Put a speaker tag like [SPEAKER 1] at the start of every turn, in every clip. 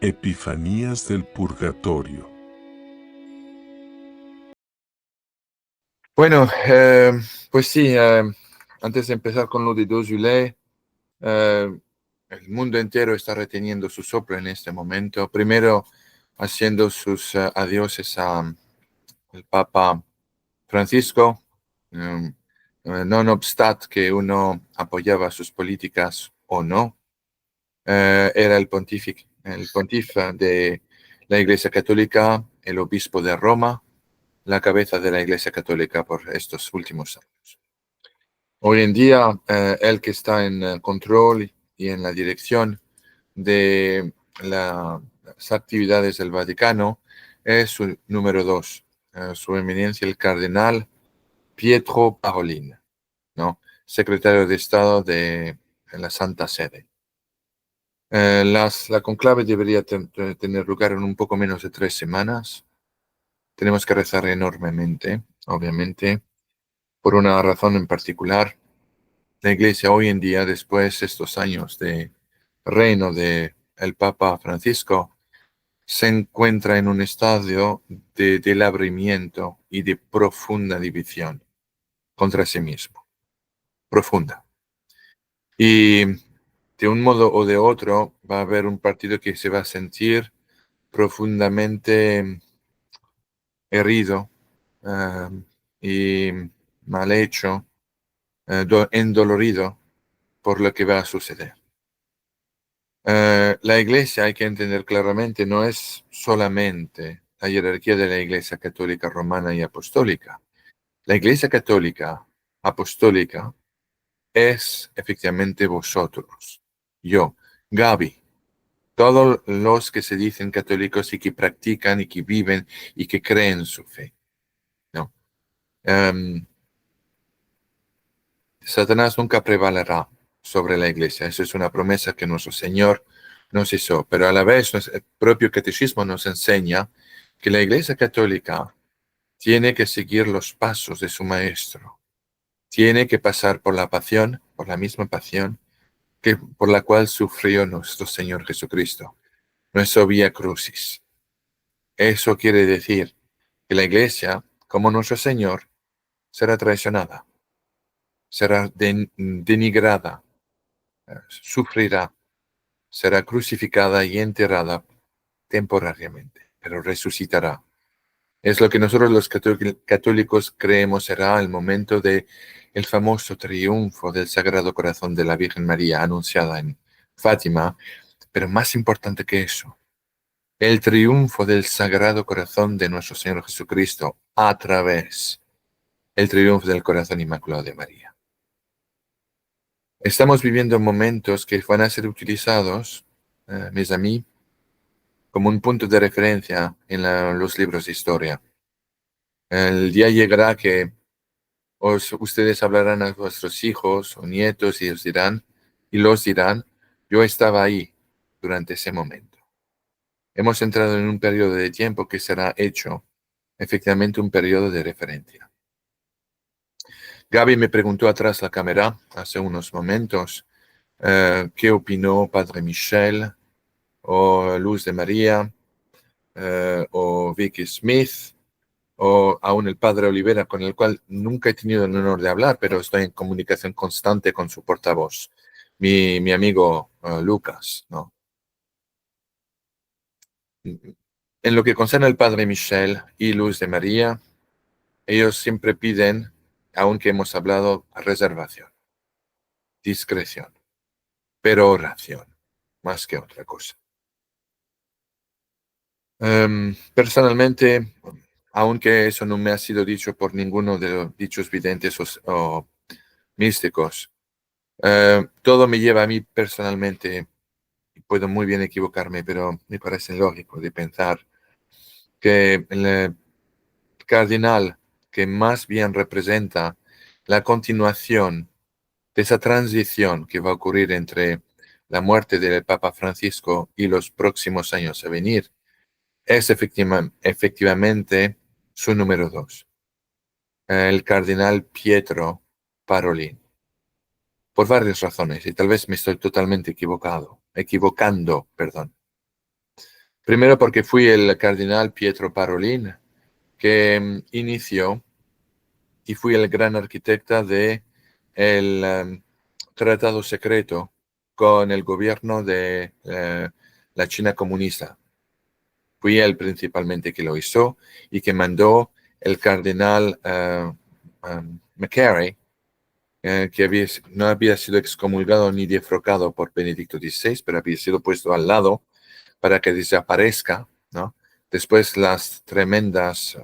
[SPEAKER 1] Epifanías del Purgatorio.
[SPEAKER 2] Bueno, pues sí, antes de empezar con lo de 2 Juillet, el mundo entero está reteniendo su soplo en este momento. Primero, haciendo sus adioses al Papa Francisco, no obstante que uno apoyaba sus políticas o no, era el pontífice de la Iglesia Católica, el obispo de Roma, la cabeza de la Iglesia Católica por estos últimos años. Hoy en día, el que está en control y en la dirección de las actividades del Vaticano es su número 2, su eminencia el cardenal Pietro Parolin, ¿no? Secretario de Estado de la Santa Sede. La conclave debería tener lugar en un poco menos de 3 semanas. Tenemos que rezar enormemente, obviamente, por una razón en particular. La Iglesia hoy en día, después de estos años de reino de el Papa Francisco, se encuentra en un estadio de delabramiento y de profunda división contra sí mismo. Profunda. Y de un modo o de otro va a haber un partido que se va a sentir profundamente herido y mal hecho, endolorido por lo que va a suceder. La Iglesia, hay que entender claramente, no es solamente la jerarquía de la Iglesia católica romana y apostólica. La Iglesia católica apostólica es efectivamente vosotros, yo, Gaby, todos los que se dicen católicos y que practican y que viven y que creen su fe, ¿no? Satanás nunca prevalerá sobre la Iglesia. Eso es una promesa que nuestro Señor nos hizo, pero a la vez el propio catecismo nos enseña que la Iglesia católica tiene que seguir los pasos de su Maestro, tiene que pasar por la pasión, por la misma pasión por la cual sufrió nuestro Señor Jesucristo, nuestro Vía Crucis. Eso quiere decir que la Iglesia, como nuestro Señor, será traicionada, será denigrada, sufrirá, será crucificada y enterrada temporariamente, pero resucitará. Es lo que nosotros los católicos creemos será el momento de el famoso triunfo del Sagrado Corazón de la Virgen María anunciada en Fátima, pero más importante que eso, el triunfo del Sagrado Corazón de nuestro Señor Jesucristo a través del triunfo del Corazón Inmaculado de María. Estamos viviendo momentos que van a ser utilizados, mes amis, como un punto de referencia en los libros de historia. El día llegará que ustedes hablarán a vuestros hijos o nietos y los dirán, yo estaba ahí durante ese momento. Hemos entrado en un periodo de tiempo que será hecho efectivamente un periodo de referencia. Gaby me preguntó atrás la cámara hace unos momentos qué opinó Padre Michel o Luz de María o Vicky Smith o aún el Padre Olivera, con el cual nunca he tenido el honor de hablar, pero estoy en comunicación constante con su portavoz, mi amigo Lucas, ¿no? En lo que concerne al Padre Michel y Luz de María, ellos siempre piden, aunque hemos hablado, reservación, discreción, pero oración, más que otra cosa. Personalmente, aunque eso no me ha sido dicho por ninguno de los dichos videntes o místicos, todo me lleva a mí personalmente, y puedo muy bien equivocarme, pero me parece lógico de pensar que el cardenal que más bien representa la continuación de esa transición que va a ocurrir entre la muerte del Papa Francisco y los próximos años a venir, es efectivamente su número 2, el cardenal Pietro Parolin, por varias razones, y tal vez me estoy totalmente equivocando, perdón. Primero porque fui el cardenal Pietro Parolin, que inició y fui el gran arquitecta de el tratado secreto con el gobierno de la China comunista. Fui él principalmente que lo hizo y que mandó el cardenal McCarey, que no había sido excomulgado ni defrocado por Benedicto XVI, pero había sido puesto al lado para que desaparezca, ¿no? Después las tremendos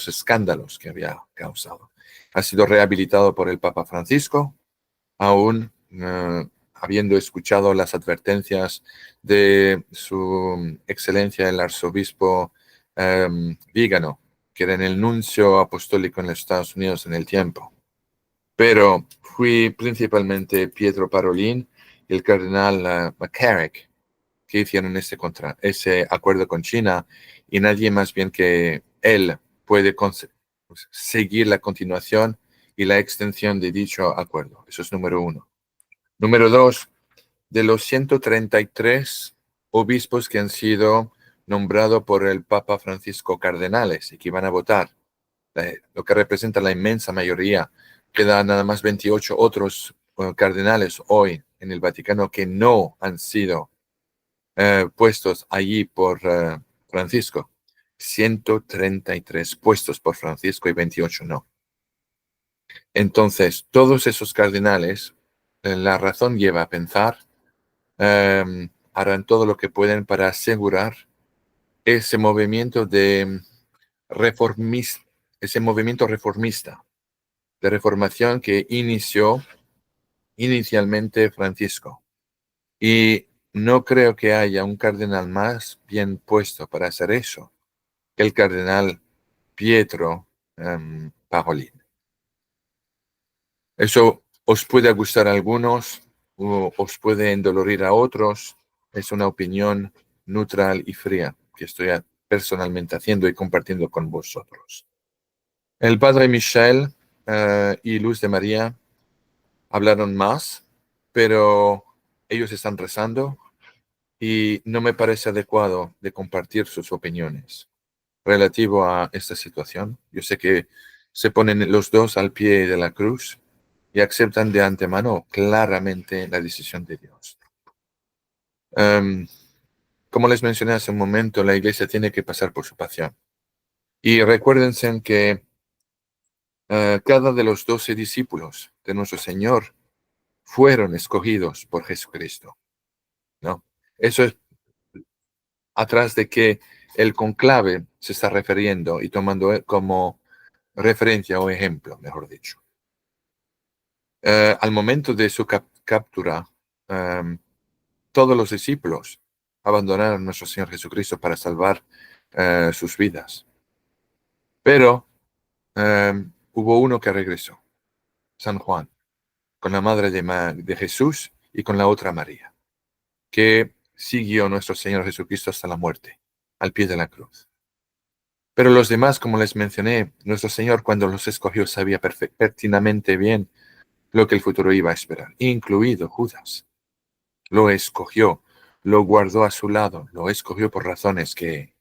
[SPEAKER 2] escándalos que había causado. Ha sido rehabilitado por el Papa Francisco, aún habiendo escuchado las advertencias de su excelencia el arzobispo Vígano, que era el nuncio apostólico en los Estados Unidos en el tiempo. Pero fui principalmente Pietro Parolin y el cardenal McCarrick que hicieron ese acuerdo con China, y nadie más bien que él puede seguir la continuación y la extensión de dicho acuerdo. Eso es número uno. Número dos, de los 133 obispos que han sido nombrados por el Papa Francisco cardenales y que van a votar, lo que representa la inmensa mayoría, quedan nada más 28 otros cardenales hoy en el Vaticano que no han sido puestos allí por Francisco. 133 puestos por Francisco y 28 no. Entonces, todos esos cardenales, la razón lleva a pensar, harán todo lo que pueden para asegurar ese movimiento de reformista, ese movimiento reformista, de reformación que inició inicialmente Francisco. Y no creo que haya un cardenal más bien puesto para hacer eso que el cardenal Pietro Parolin. Eso os puede gustar a algunos o os puede endolorir a otros. Es una opinión neutral y fría que estoy personalmente haciendo y compartiendo con vosotros. El padre Michel y Luz de María hablaron más, pero ellos están rezando y no me parece adecuado de compartir sus opiniones relativo a esta situación. Yo sé que se ponen los dos al pie de la cruz y aceptan de antemano claramente la decisión de Dios. Como les mencioné hace un momento, la iglesia tiene que pasar por su pasión. Y recuérdense que cada de los 12 discípulos de nuestro Señor fueron escogidos por Jesucristo, ¿no? Eso es atrás de que el conclave se está refiriendo y tomando como referencia o ejemplo, mejor dicho. Al momento de su captura, todos los discípulos abandonaron a nuestro Señor Jesucristo para salvar sus vidas. Pero hubo uno que regresó, San Juan, con la madre de Jesús y con la otra María, que siguió a nuestro Señor Jesucristo hasta la muerte, al pie de la cruz. Pero los demás, como les mencioné, nuestro Señor cuando los escogió sabía pertinentemente bien lo que el futuro iba a esperar, incluido Judas. Lo escogió, lo guardó a su lado, lo escogió por razones que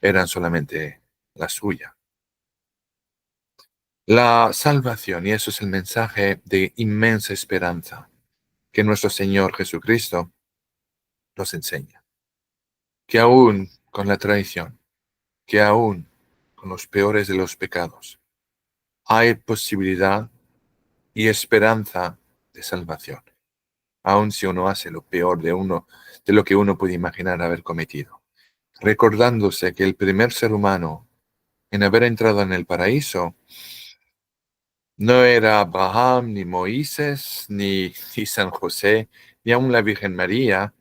[SPEAKER 2] eran solamente la suya. La salvación, y eso es el mensaje de inmensa esperanza que nuestro Señor Jesucristo nos enseña. Que aún con la traición, que aún con los peores de los pecados, hay posibilidad y esperanza de salvación, aun si uno hace lo peor de lo que uno puede imaginar haber cometido. Recordándose que el primer ser humano en haber entrado en el paraíso no era Abraham, ni Moisés, ni San José, ni aun la Virgen María,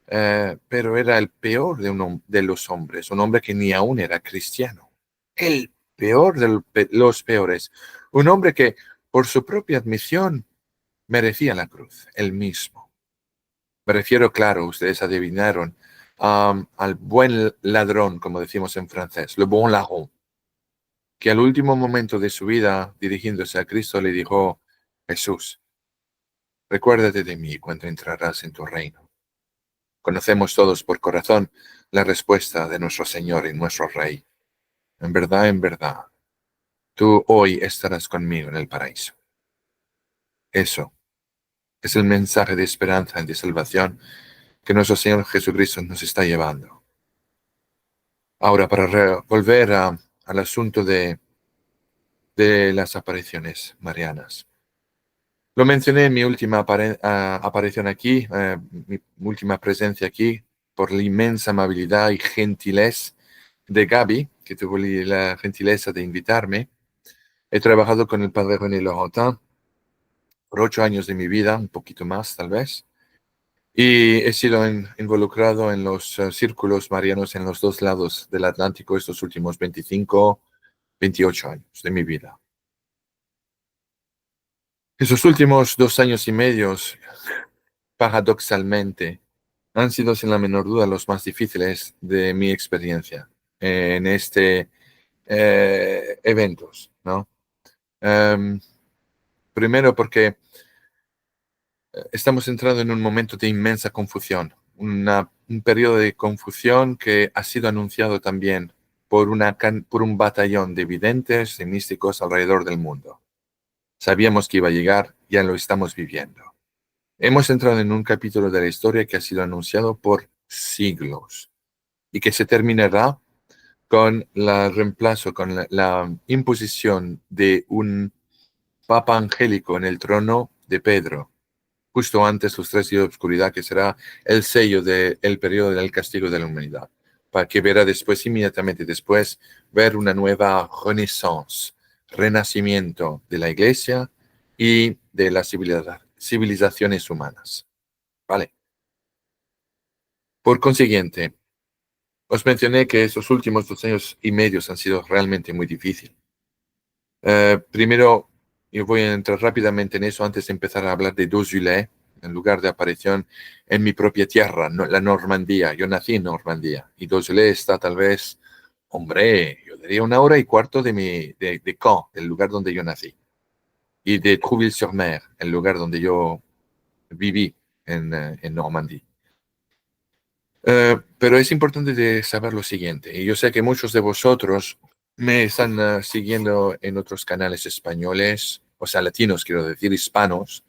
[SPEAKER 2] pero era el peor de los hombres, un hombre que ni aún era cristiano. El peor de los peores. Un hombre que, por su propia admisión, merecía la cruz, él mismo. Me refiero, claro, ustedes adivinaron, al buen ladrón, como decimos en francés, le bon larron, que al último momento de su vida, dirigiéndose a Cristo, le dijo: Jesús, recuérdate de mí cuando entrarás en tu reino. Conocemos todos por corazón la respuesta de nuestro Señor y nuestro Rey. En verdad, tú hoy estarás conmigo en el paraíso. Eso es el mensaje de esperanza y de salvación que nuestro Señor Jesucristo nos está llevando. Ahora, para volver al asunto de las apariciones marianas. Lo mencioné en mi última aparición aquí, mi última presencia aquí, por la inmensa amabilidad y gentileza de Gaby, que tuvo la gentileza de invitarme. He trabajado con el padre René Laurentin por 8 años de mi vida, un poquito más tal vez, y he sido involucrado en los círculos marianos en los dos lados del Atlántico estos últimos 25, 28 años de mi vida. Esos últimos 2 años y medio, paradoxalmente, han sido sin la menor duda los más difíciles de mi experiencia en eventos, ¿no? Primero porque estamos entrando en un momento de inmensa confusión, un periodo de confusión que ha sido anunciado también por un batallón de videntes y místicos alrededor del mundo. Sabíamos que iba a llegar, ya lo estamos viviendo. Hemos entrado en un capítulo de la historia que ha sido anunciado por siglos y que se terminará con el reemplazo, con la imposición de un papa angélico en el trono de Pedro, justo antes los 3 días de oscuridad, que será el sello del periodo del castigo de la humanidad, para que verá después, inmediatamente después, ver una nueva renaissance, renacimiento de la Iglesia y de las civilizaciones humanas. ¿Vale? Por consiguiente, os mencioné que esos últimos 2 años y medio han sido realmente muy difíciles. Primero, yo voy a entrar rápidamente en eso antes de empezar a hablar de Dosule, en lugar de aparición en mi propia tierra, la Normandía. Yo nací en Normandía y Dosule está tal vez, hombre, yo diría 1 hora y cuarto de Caen, el lugar donde yo nací, y de Trouville-sur-Mer, el lugar donde yo viví en Normandía. Pero es importante de saber lo siguiente, y yo sé que muchos de vosotros me están siguiendo en otros canales españoles, o sea, latinos, quiero decir, hispanos,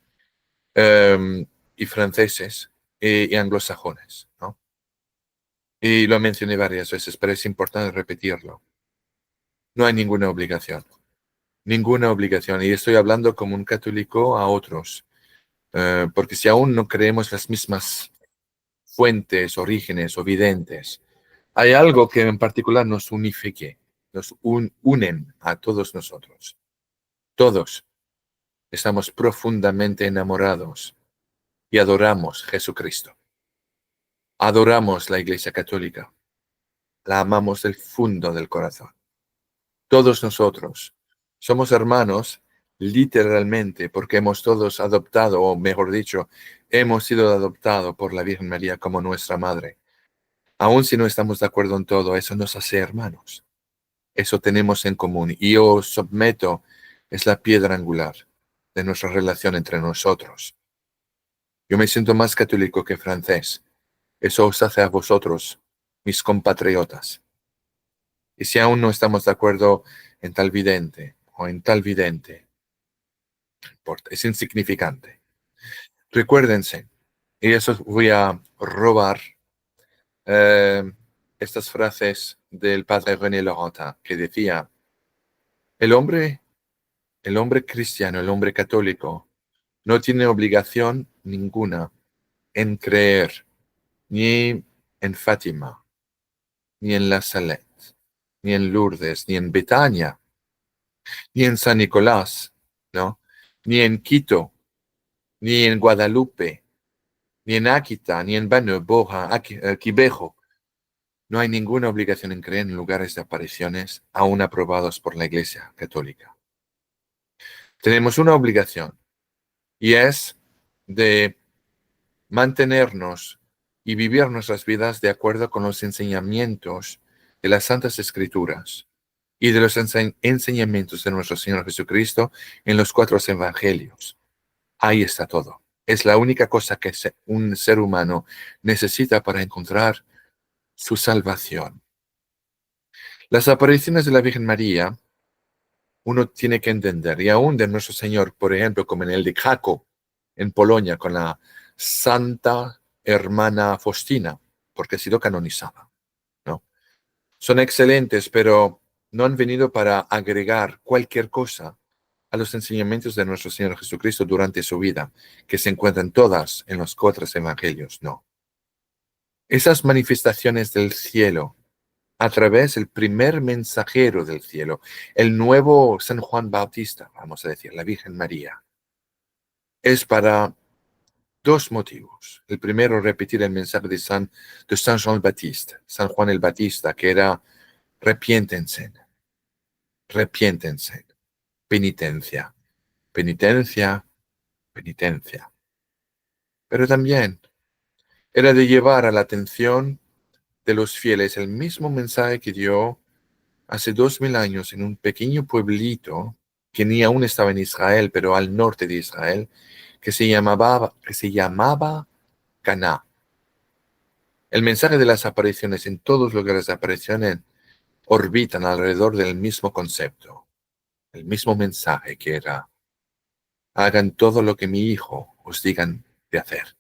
[SPEAKER 2] y franceses, y anglosajones, ¿no? Y lo mencioné varias veces, pero es importante repetirlo. No hay ninguna obligación, y estoy hablando como un católico a otros, porque si aún no creemos las mismas fuentes, orígenes o videntes, hay algo que en particular nos unifique, nos unen a todos nosotros. Todos estamos profundamente enamorados y adoramos a Jesucristo. Adoramos la Iglesia Católica. La amamos del fondo del corazón. Todos nosotros somos hermanos literalmente porque hemos todos adoptado, o mejor dicho, hemos sido adoptados por la Virgen María como nuestra madre. Aun si no estamos de acuerdo en todo, eso nos hace hermanos. Eso tenemos en común. Y yo someto, es la piedra angular de nuestra relación entre nosotros. Yo me siento más católico que francés. Eso os hace a vosotros, mis compatriotas. Y si aún no estamos de acuerdo en tal vidente o en tal vidente, no importa, es insignificante. Recuérdense, y eso voy a robar eh, estas frases del padre René Laurentin, que decía, el hombre cristiano, el hombre católico, no tiene obligación ninguna en creer ni en Fátima, ni en La Salette, ni en Lourdes, ni en Betania, ni en San Nicolás, ¿no? Ni en Quito, ni en Guadalupe, ni en Áquita, ni en Banu, Boja, Quibejo. No hay ninguna obligación en creer en lugares de apariciones aún aprobados por la Iglesia Católica. Tenemos una obligación y es de mantenernos y vivir nuestras vidas de acuerdo con los enseñamientos de las Santas Escrituras y de los enseñamientos de nuestro Señor Jesucristo en los 4 evangelios. Ahí está todo. Es la única cosa que un ser humano necesita para encontrar su salvación. Las apariciones de la Virgen María, uno tiene que entender, y aún de nuestro Señor, por ejemplo, como en el de Kraków, en Polonia, con la Santa Hermana Faustina, porque ha sido canonizada, ¿no? Son excelentes, pero no han venido para agregar cualquier cosa a los enseñamientos de nuestro Señor Jesucristo durante su vida, que se encuentran todas en los 4 evangelios, no. Esas manifestaciones del cielo, a través del primer mensajero del cielo, el nuevo San Juan Bautista, vamos a decir, la Virgen María, es para dos motivos. El primero, repetir el mensaje de San Jean el Baptiste, San Juan el Bautista, que era arrepiéntense, arrepiéntense, penitencia, penitencia, penitencia. Pero también era de llevar a la atención de los fieles el mismo mensaje que dio hace 2000 años en un pequeño pueblito que ni aún estaba en Israel, pero al norte de Israel, que se llamaba Caná. El mensaje de las apariciones en todos los lugares de apariciones orbitan alrededor del mismo concepto, el mismo mensaje que era: hagan todo lo que mi hijo os digan de hacer.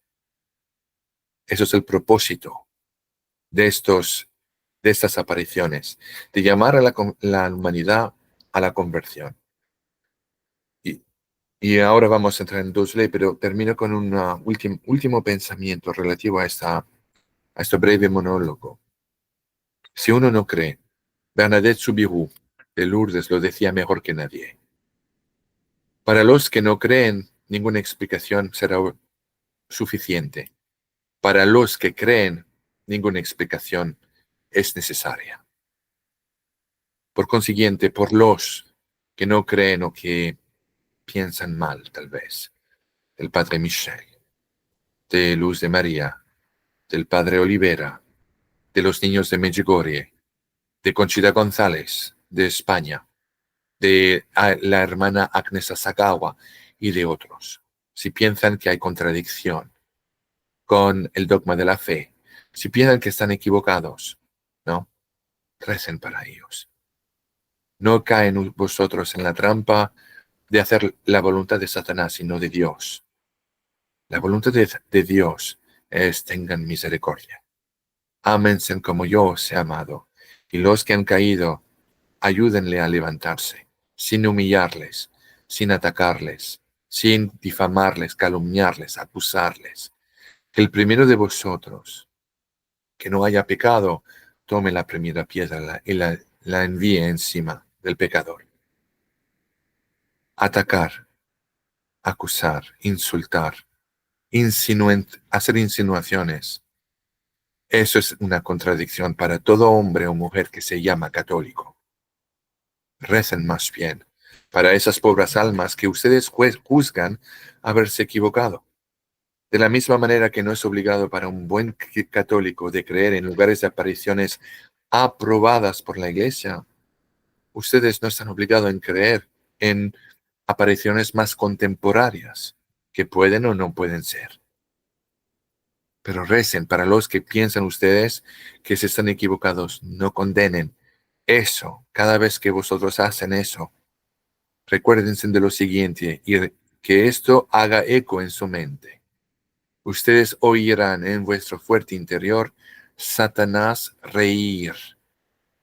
[SPEAKER 2] Eso es el propósito de estas apariciones, de llamar a la humanidad a la conversión. Y ahora vamos a entrar en dos leyes, pero termino con un último pensamiento relativo a este breve monólogo. Si uno no cree, Bernadette Soubirous de Lourdes lo decía mejor que nadie. Para los que no creen, ninguna explicación será suficiente. Para los que creen, ninguna explicación es necesaria. Por consiguiente, por los que no creen o que piensan mal, tal vez, del Padre Michel, de Luz de María, del Padre Olivera, de los niños de Medjugorje, de Conchita González, de España, de la hermana Agnes Asagawa y de otros. Si piensan que hay contradicción con el dogma de la fe, si piensan que están equivocados, ¿no? Recen para ellos. No caen vosotros en la trampa de hacer la voluntad de Satanás, sino de Dios. La voluntad de Dios es: tengan misericordia. Ámense como yo os he amado. Y los que han caído, ayúdenle a levantarse, sin humillarles, sin atacarles, sin difamarles, calumniarles, acusarles. Que el primero de vosotros, que no haya pecado, tome la primera piedra y la envíe encima del pecador. Atacar, acusar, insultar, hacer insinuaciones. Eso es una contradicción para todo hombre o mujer que se llama católico. Recen más bien para esas pobres almas que ustedes juzgan haberse equivocado. De la misma manera que no es obligado para un buen católico de creer en lugares de apariciones aprobadas por la Iglesia, ustedes no están obligados en creer en apariciones más contemporáneas, que pueden o no pueden ser. Pero recen para los que piensan ustedes que se están equivocados, no condenen. Eso, cada vez que vosotros hacen eso, recuérdense de lo siguiente y que esto haga eco en su mente. Ustedes oirán en vuestro fuerte interior Satanás reír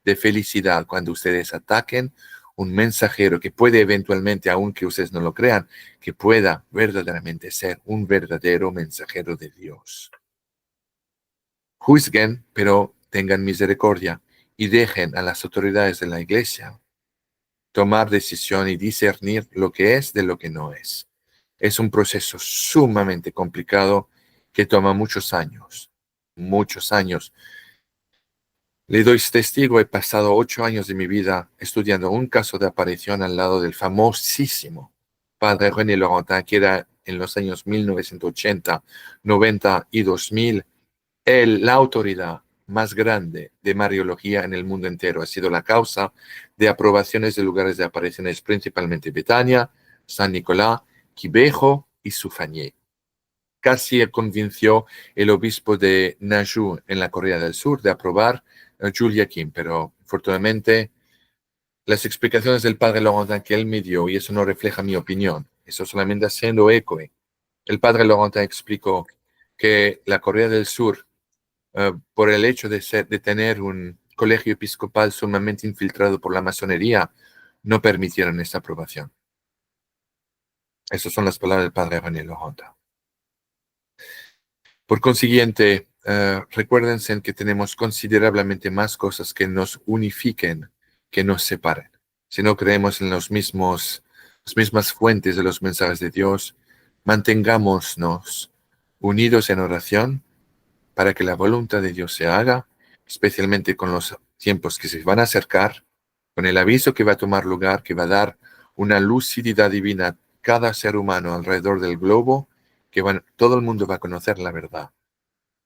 [SPEAKER 2] de felicidad cuando ustedes ataquen un mensajero que puede eventualmente, aunque ustedes no lo crean, que pueda verdaderamente ser un verdadero mensajero de Dios. Juzguen, pero tengan misericordia y dejen a las autoridades de la Iglesia tomar decisión y discernir lo que es de lo que no es. Es un proceso sumamente complicado que toma muchos años, muchos años. Le doy testigo, he pasado 8 años de mi vida estudiando un caso de aparición al lado del famosísimo padre René Laurentin, que era en los años 1980, 90 y 2000, la autoridad más grande de mariología en el mundo entero. Ha sido la causa de aprobaciones de lugares de apariciones, principalmente Betania, San Nicolás, Quibejo y Soufanié. casi convenció el obispo de Naju en la Corea del Sur de aprobar Julia Kim, pero afortunadamente las explicaciones del padre Laurentin que él me dio, y eso no refleja mi opinión, eso solamente haciendo eco. El padre Laurentin explicó que la Corea del Sur, por el hecho de tener un colegio episcopal sumamente infiltrado por la masonería, no permitieron esta aprobación. Esas son las palabras del padre René Laurentin. Por consiguiente, recuérdense que tenemos considerablemente más cosas que nos unifiquen que nos separen. Si no creemos en las mismas fuentes de los mensajes de Dios, mantengámonos unidos en oración para que la voluntad de Dios se haga, especialmente con los tiempos que se van a acercar, con el aviso que va a tomar lugar, que va a dar una lucididad divina a cada ser humano alrededor del globo, que todo el mundo va a conocer la verdad.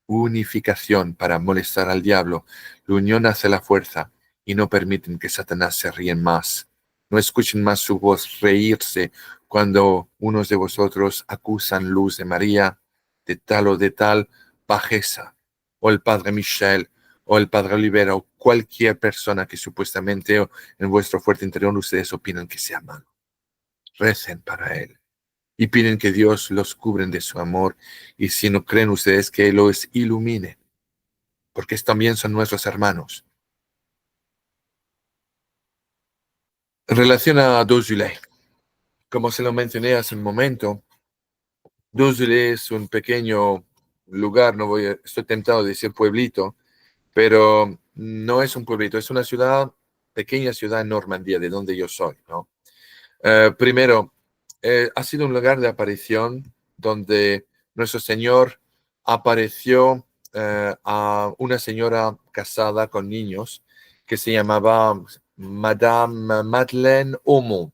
[SPEAKER 2] Unificación para molestar al diablo. La unión hace la fuerza y no permiten que Satanás se ríen más. No escuchen más su voz reírse cuando unos de vosotros acusan Luz de María de tal o de tal bajeza, o el padre Michel, o el padre Olivera, o cualquier persona que supuestamente en vuestro fuerte interior ustedes opinan que sea malo. Recen para él y piden que Dios los cubren de su amor, y si no creen ustedes, que Él los ilumine, porque también son nuestros hermanos. En relación a Dozulé, como se lo mencioné hace un momento, Dozulé es un pequeño lugar, estoy tentado de decir pueblito, pero no es un pueblito, es una pequeña ciudad en Normandía, de donde yo soy, ¿no? Primero, ha sido un lugar de aparición donde nuestro Señor apareció a una señora casada con niños que se llamaba Madame Madeleine Aumont.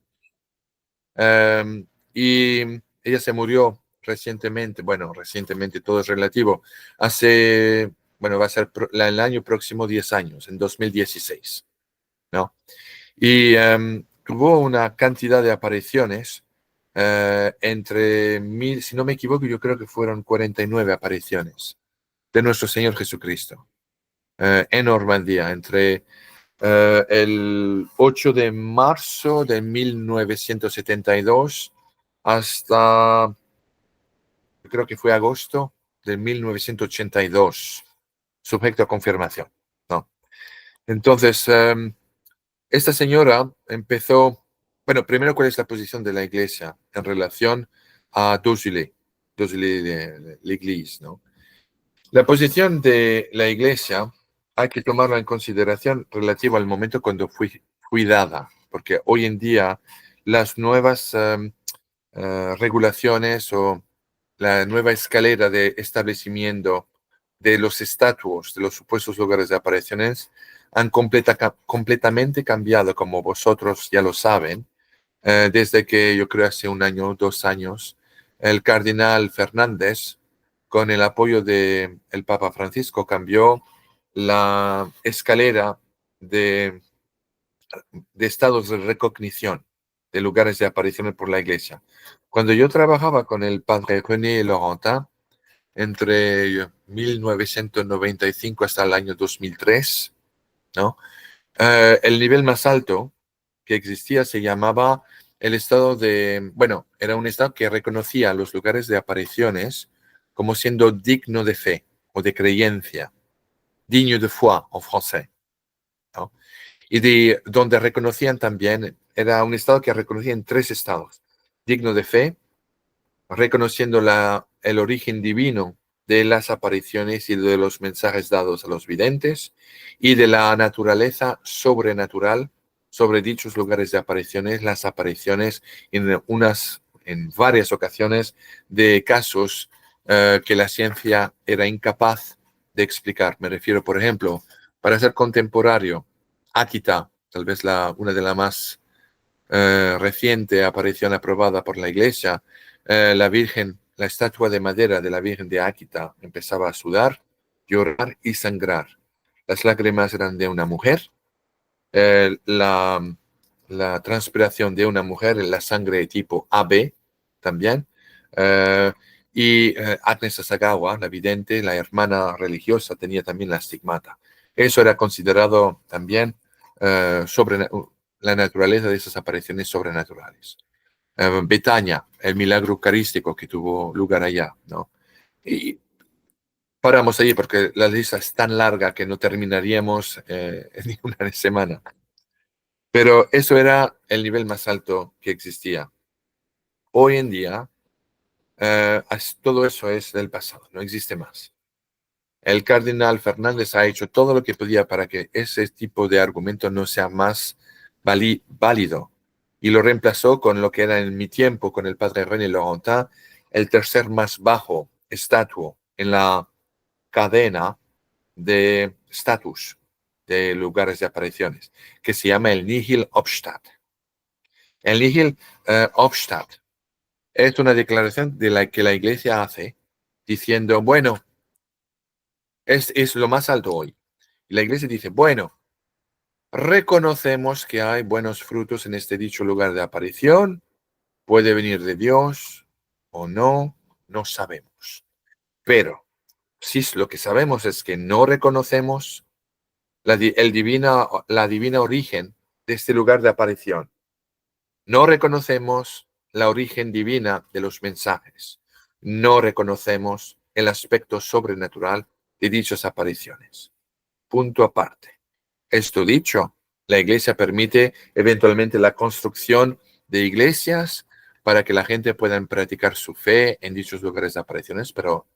[SPEAKER 2] Y ella se murió recientemente, bueno, recientemente todo es relativo, va a ser el año próximo 10 años, en 2016, ¿no? Y tuvo una cantidad de apariciones si no me equivoco, yo creo que fueron 49 apariciones de nuestro Señor Jesucristo en Normandía entre el 8 de marzo de 1972 hasta, creo que fue agosto de 1982, sujeto a confirmación, ¿no? Entonces, esta señora empezó, bueno, primero, ¿cuál es la posición de la iglesia en relación a Dozulé de l'Église, ¿no? La posición de la iglesia hay que tomarla en consideración relativo al momento cuando fui dada, porque hoy en día las nuevas regulaciones o la nueva escalera de establecimiento de los estatutos de los supuestos lugares de apariciones han completamente cambiado, como vosotros ya lo saben, desde que yo creo hace un año, 2 años, el cardenal Fernández, con el apoyo del Papa Francisco, cambió la escalera de estados de recognición de lugares de apariciones por la iglesia. Cuando yo trabajaba con el padre René Laurentin, entre 1995 hasta el año 2003, ¿no? El nivel más alto que existía se llamaba el estado era un estado que reconocía los lugares de apariciones como siendo digno de fe o de creencia, digne de foi en français, ¿no? Y donde reconocían también, era un estado que reconocía en 3 estados: digno de fe, reconociendo el origen divino de las apariciones y de los mensajes dados a los videntes, y de la naturaleza sobrenatural sobre dichos lugares de apariciones, las apariciones en varias ocasiones de casos que la ciencia era incapaz de explicar. Me refiero, por ejemplo, para ser contemporáneo, Akita, tal vez una de las más reciente aparición aprobada por la Iglesia, la estatua de madera de la Virgen de Akita empezaba a sudar, llorar y sangrar. Las lágrimas eran de una mujer, la transpiración de una mujer, la sangre de tipo AB también, Y Agnes Asagawa, la vidente, la hermana religiosa, tenía también la stigmata. Eso era considerado también la naturaleza de esas apariciones sobrenaturales. Betania, el milagro eucarístico que tuvo lugar allá, ¿no? Y paramos ahí porque la lista es tan larga que no terminaríamos en una semana. Pero eso era el nivel más alto que existía. Hoy en día, todo eso es del pasado, no existe más. El cardenal Fernández ha hecho todo lo que podía para que ese tipo de argumento no sea más válido y lo reemplazó con lo que era en mi tiempo, con el padre René Laurentin, el tercer más bajo estatus en la cadena de estatus de lugares de apariciones, que se llama el Nihil Obstat. El Nihil Obstat es una declaración de la que la Iglesia hace diciendo, bueno, es lo más alto hoy. Y la Iglesia dice, bueno, reconocemos que hay buenos frutos en este dicho lugar de aparición, puede venir de Dios o no, no sabemos. Pero si lo que sabemos es que no reconocemos la divina origen de este lugar de aparición. No reconocemos la origen divina de los mensajes. No reconocemos el aspecto sobrenatural de dichas apariciones. Punto aparte. Esto dicho, la Iglesia permite eventualmente la construcción de iglesias para que la gente pueda practicar su fe en dichos lugares de apariciones, pero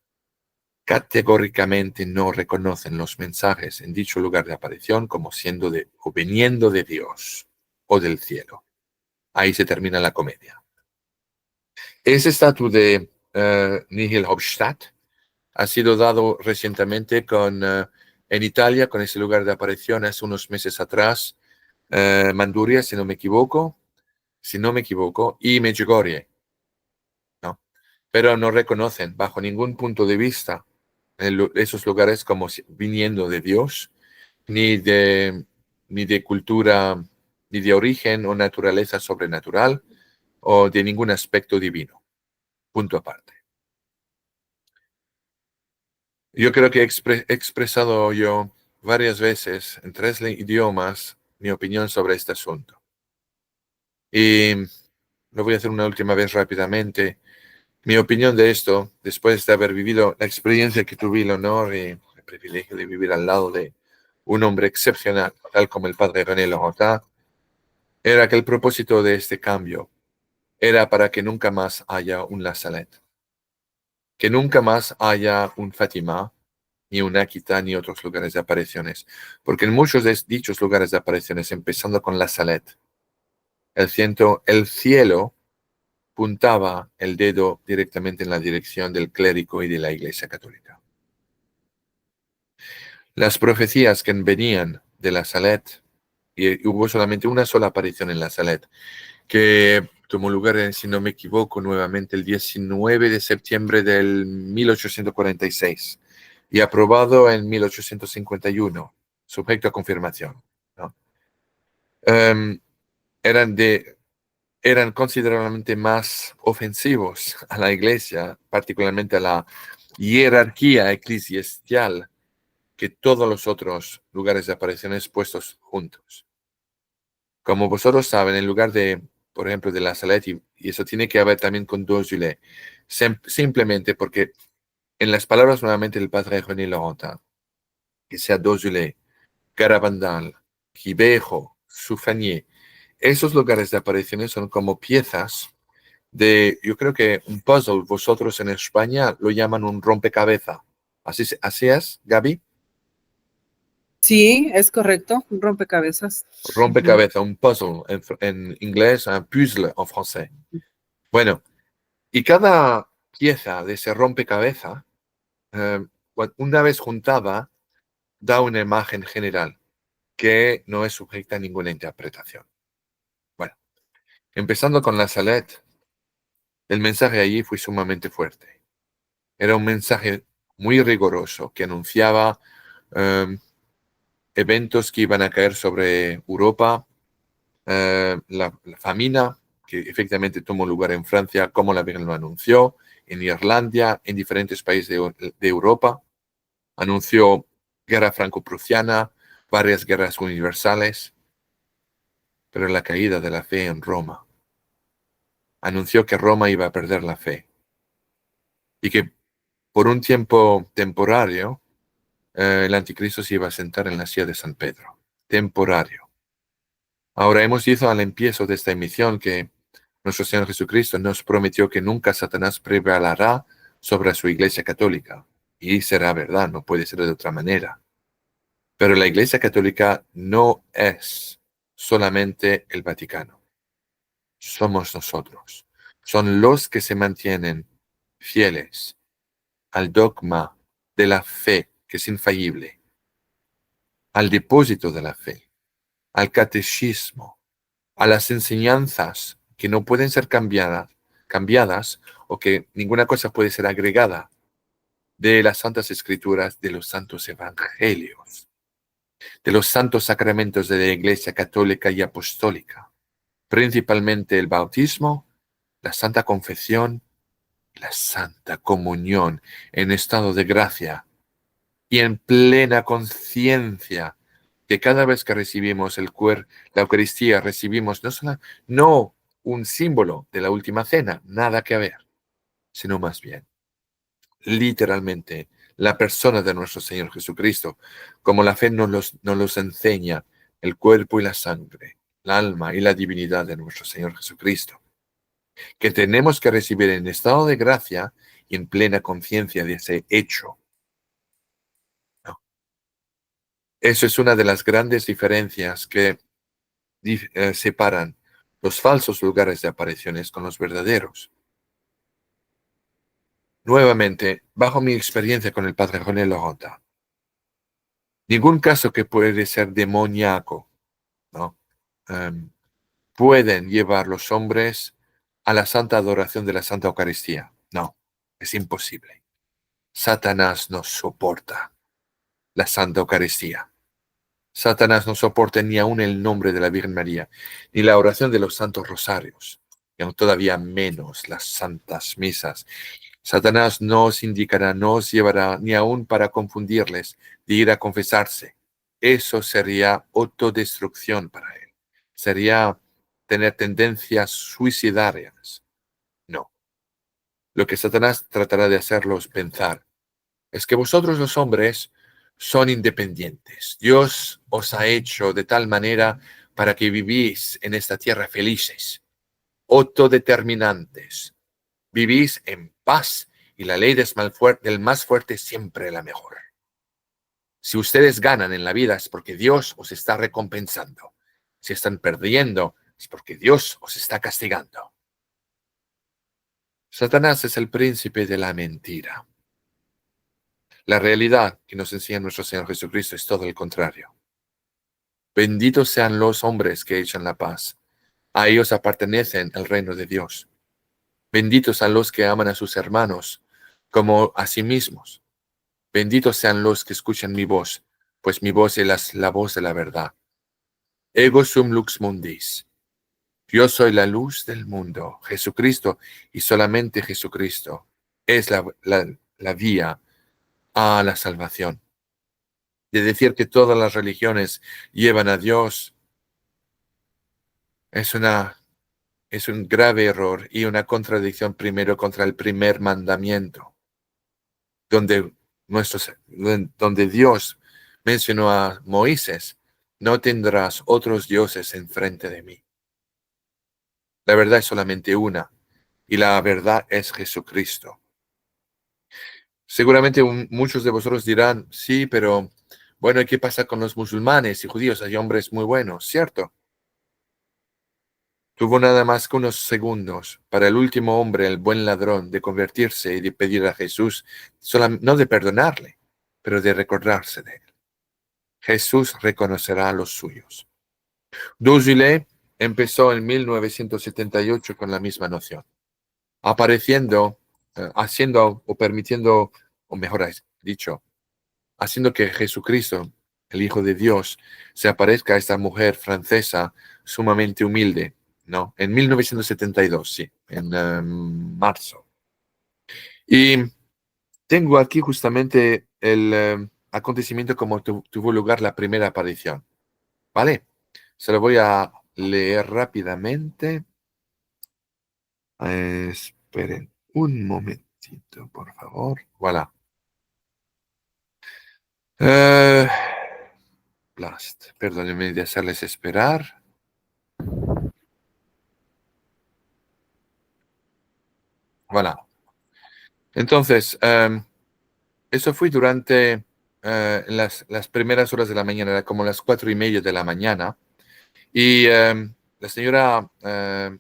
[SPEAKER 2] categóricamente no reconocen los mensajes en dicho lugar de aparición como siendo o viniendo de Dios o del cielo. Ahí se termina la comedia. Ese estatus de Nihil Obstat ha sido dado recientemente en Italia, con ese lugar de aparición hace unos meses atrás, Manduria, si no me equivoco, y Medjugorje, ¿no? Pero no reconocen bajo ningún punto de vista esos lugares como viniendo de Dios, ni de cultura, ni de origen o naturaleza sobrenatural, o de ningún aspecto divino. Punto aparte. Yo creo que he expresado yo varias veces en 3 idiomas mi opinión sobre este asunto. Y lo voy a hacer una última vez rápidamente. Mi opinión de esto, después de haber vivido la experiencia que tuve el honor y el privilegio de vivir al lado de un hombre excepcional, tal como el padre René Laurentin, era que el propósito de este cambio era para que nunca más haya un La Salette, que nunca más haya un Fátima, ni un Akita, ni otros lugares de apariciones. Porque en muchos de dichos lugares de apariciones, empezando con La Salette, el cielo puntaba el dedo directamente en la dirección del clérigo y de la Iglesia Católica. Las profecías que venían de La Salette, y hubo solamente una sola aparición en La Salette, que tomó lugar, si no me equivoco, nuevamente el 19 de septiembre del 1846 y aprobado en 1851, sujeto a confirmación, ¿no? Eran considerablemente más ofensivos a la Iglesia, particularmente a la jerarquía eclesiástica, que todos los otros lugares de apariciones puestos juntos. Como vosotros saben, en lugar de, por ejemplo, de La Salette, y eso tiene que ver también con Dosule, simplemente porque en las palabras nuevamente del padre René Laurentin, que sea Dosule, Garabandal, Quibejo, Soufanier, esos lugares de apariciones son como piezas yo creo que un puzzle, vosotros en España lo llaman un rompecabezas. ¿Así es, Gaby?
[SPEAKER 1] Sí, es correcto, un rompecabezas.
[SPEAKER 2] Rompecabezas, un puzzle en inglés, un puzzle en francés. Bueno, y cada pieza de ese rompecabezas, una vez juntada, da una imagen general que no es sujeta a ninguna interpretación. Bueno, empezando con La Salette, el mensaje allí fue sumamente fuerte. Era un mensaje muy riguroso que anunciaba eventos que iban a caer sobre Europa, la famina que efectivamente tomó lugar en Francia, como la Virgen lo anunció, en Irlanda, en diferentes países de Europa. Anunció guerra franco-prusiana, varias guerras universales, pero la caída de la fe en Roma. Anunció que Roma iba a perder la fe y que por un tiempo temporario el anticristo se iba a sentar en la silla de San Pedro. Temporario. Ahora hemos dicho al empiezo de esta emisión que nuestro Señor Jesucristo nos prometió que nunca Satanás prevalará sobre su Iglesia Católica. Y será verdad, no puede ser de otra manera. Pero la Iglesia Católica no es solamente el Vaticano. Somos nosotros. Son los que se mantienen fieles al dogma de la fe, que es infalible, al depósito de la fe, al catecismo, a las enseñanzas que no pueden ser cambiadas o que ninguna cosa puede ser agregada de las Santas Escrituras, de los Santos Evangelios, de los santos sacramentos de la Iglesia Católica y Apostólica, principalmente el bautismo, la Santa Confesión, la Santa Comunión en estado de gracia y en plena conciencia que cada vez que recibimos la Eucaristía, recibimos no un símbolo de la última cena, nada que ver, sino más bien, literalmente, la persona de nuestro Señor Jesucristo, como la fe nos los enseña, el cuerpo y la sangre, el alma y la divinidad de nuestro Señor Jesucristo, que tenemos que recibir en estado de gracia y en plena conciencia de ese hecho. ¿No? Eso es una de las grandes diferencias que separan los falsos lugares de apariciones con los verdaderos. Nuevamente, bajo mi experiencia con el padre René Lorota, ningún caso que puede ser demoníaco, ¿no? Pueden llevar los hombres a la santa adoración de la Santa Eucaristía. No, es imposible. Satanás no soporta la Santa Eucaristía. Satanás no soporta ni aún el nombre de la Virgen María, ni la oración de los santos rosarios, y aún todavía menos las santas misas. Satanás no os indicará, no os llevará, ni aún para confundirles, de ir a confesarse. Eso sería autodestrucción para él. Sería tener tendencias suicidarias. No. Lo que Satanás tratará de hacerlos pensar es que vosotros los hombres son independientes. Dios os ha hecho de tal manera para que vivís en esta tierra felices, autodeterminantes. Vivís en paz y la ley del más fuerte es siempre la mejor. Si ustedes ganan en la vida es porque Dios os está recompensando. Si están perdiendo es porque Dios os está castigando. Satanás es el príncipe de la mentira. La realidad que nos enseña nuestro Señor Jesucristo es todo el contrario. Benditos sean los hombres que echan la paz. A ellos pertenecen el reino de Dios. Benditos sean los que aman a sus hermanos como a sí mismos. Benditos sean los que escuchan mi voz, pues mi voz es la voz de la verdad. Ego sum lux mundis. Yo soy la luz del mundo. Jesucristo y solamente Jesucristo es la vía a la salvación. De decir que todas las religiones llevan a Dios es un grave error y una contradicción primero contra el primer mandamiento, donde Dios mencionó a Moisés: no tendrás otros dioses enfrente de mí. La verdad es solamente una, y la verdad es Jesucristo. Seguramente muchos de vosotros dirán: sí, pero bueno, ¿y qué pasa con los musulmanes y judíos? Hay hombres muy buenos, ¿cierto? Tuvo nada más que unos segundos para el último hombre, el buen ladrón, de convertirse y de pedir a Jesús, no de perdonarle, pero de recordarse de él. Jesús reconocerá a los suyos. Dussel empezó en 1978 con la misma noción, apareciendo, haciendo o permitiendo, o mejor dicho, haciendo que Jesucristo, el Hijo de Dios, se aparezca a esta mujer francesa sumamente humilde, ¿no? En 1972, sí, en marzo. Y tengo aquí justamente el acontecimiento como tuvo lugar la primera aparición. ¿Vale? Se lo voy a leer rápidamente. Esperen un momentito, por favor. Voilà. Blast. Perdónenme de hacerles esperar. Voilà. Entonces, eso fue durante las primeras horas de la mañana, era como las 4:30 de la mañana. Y la señora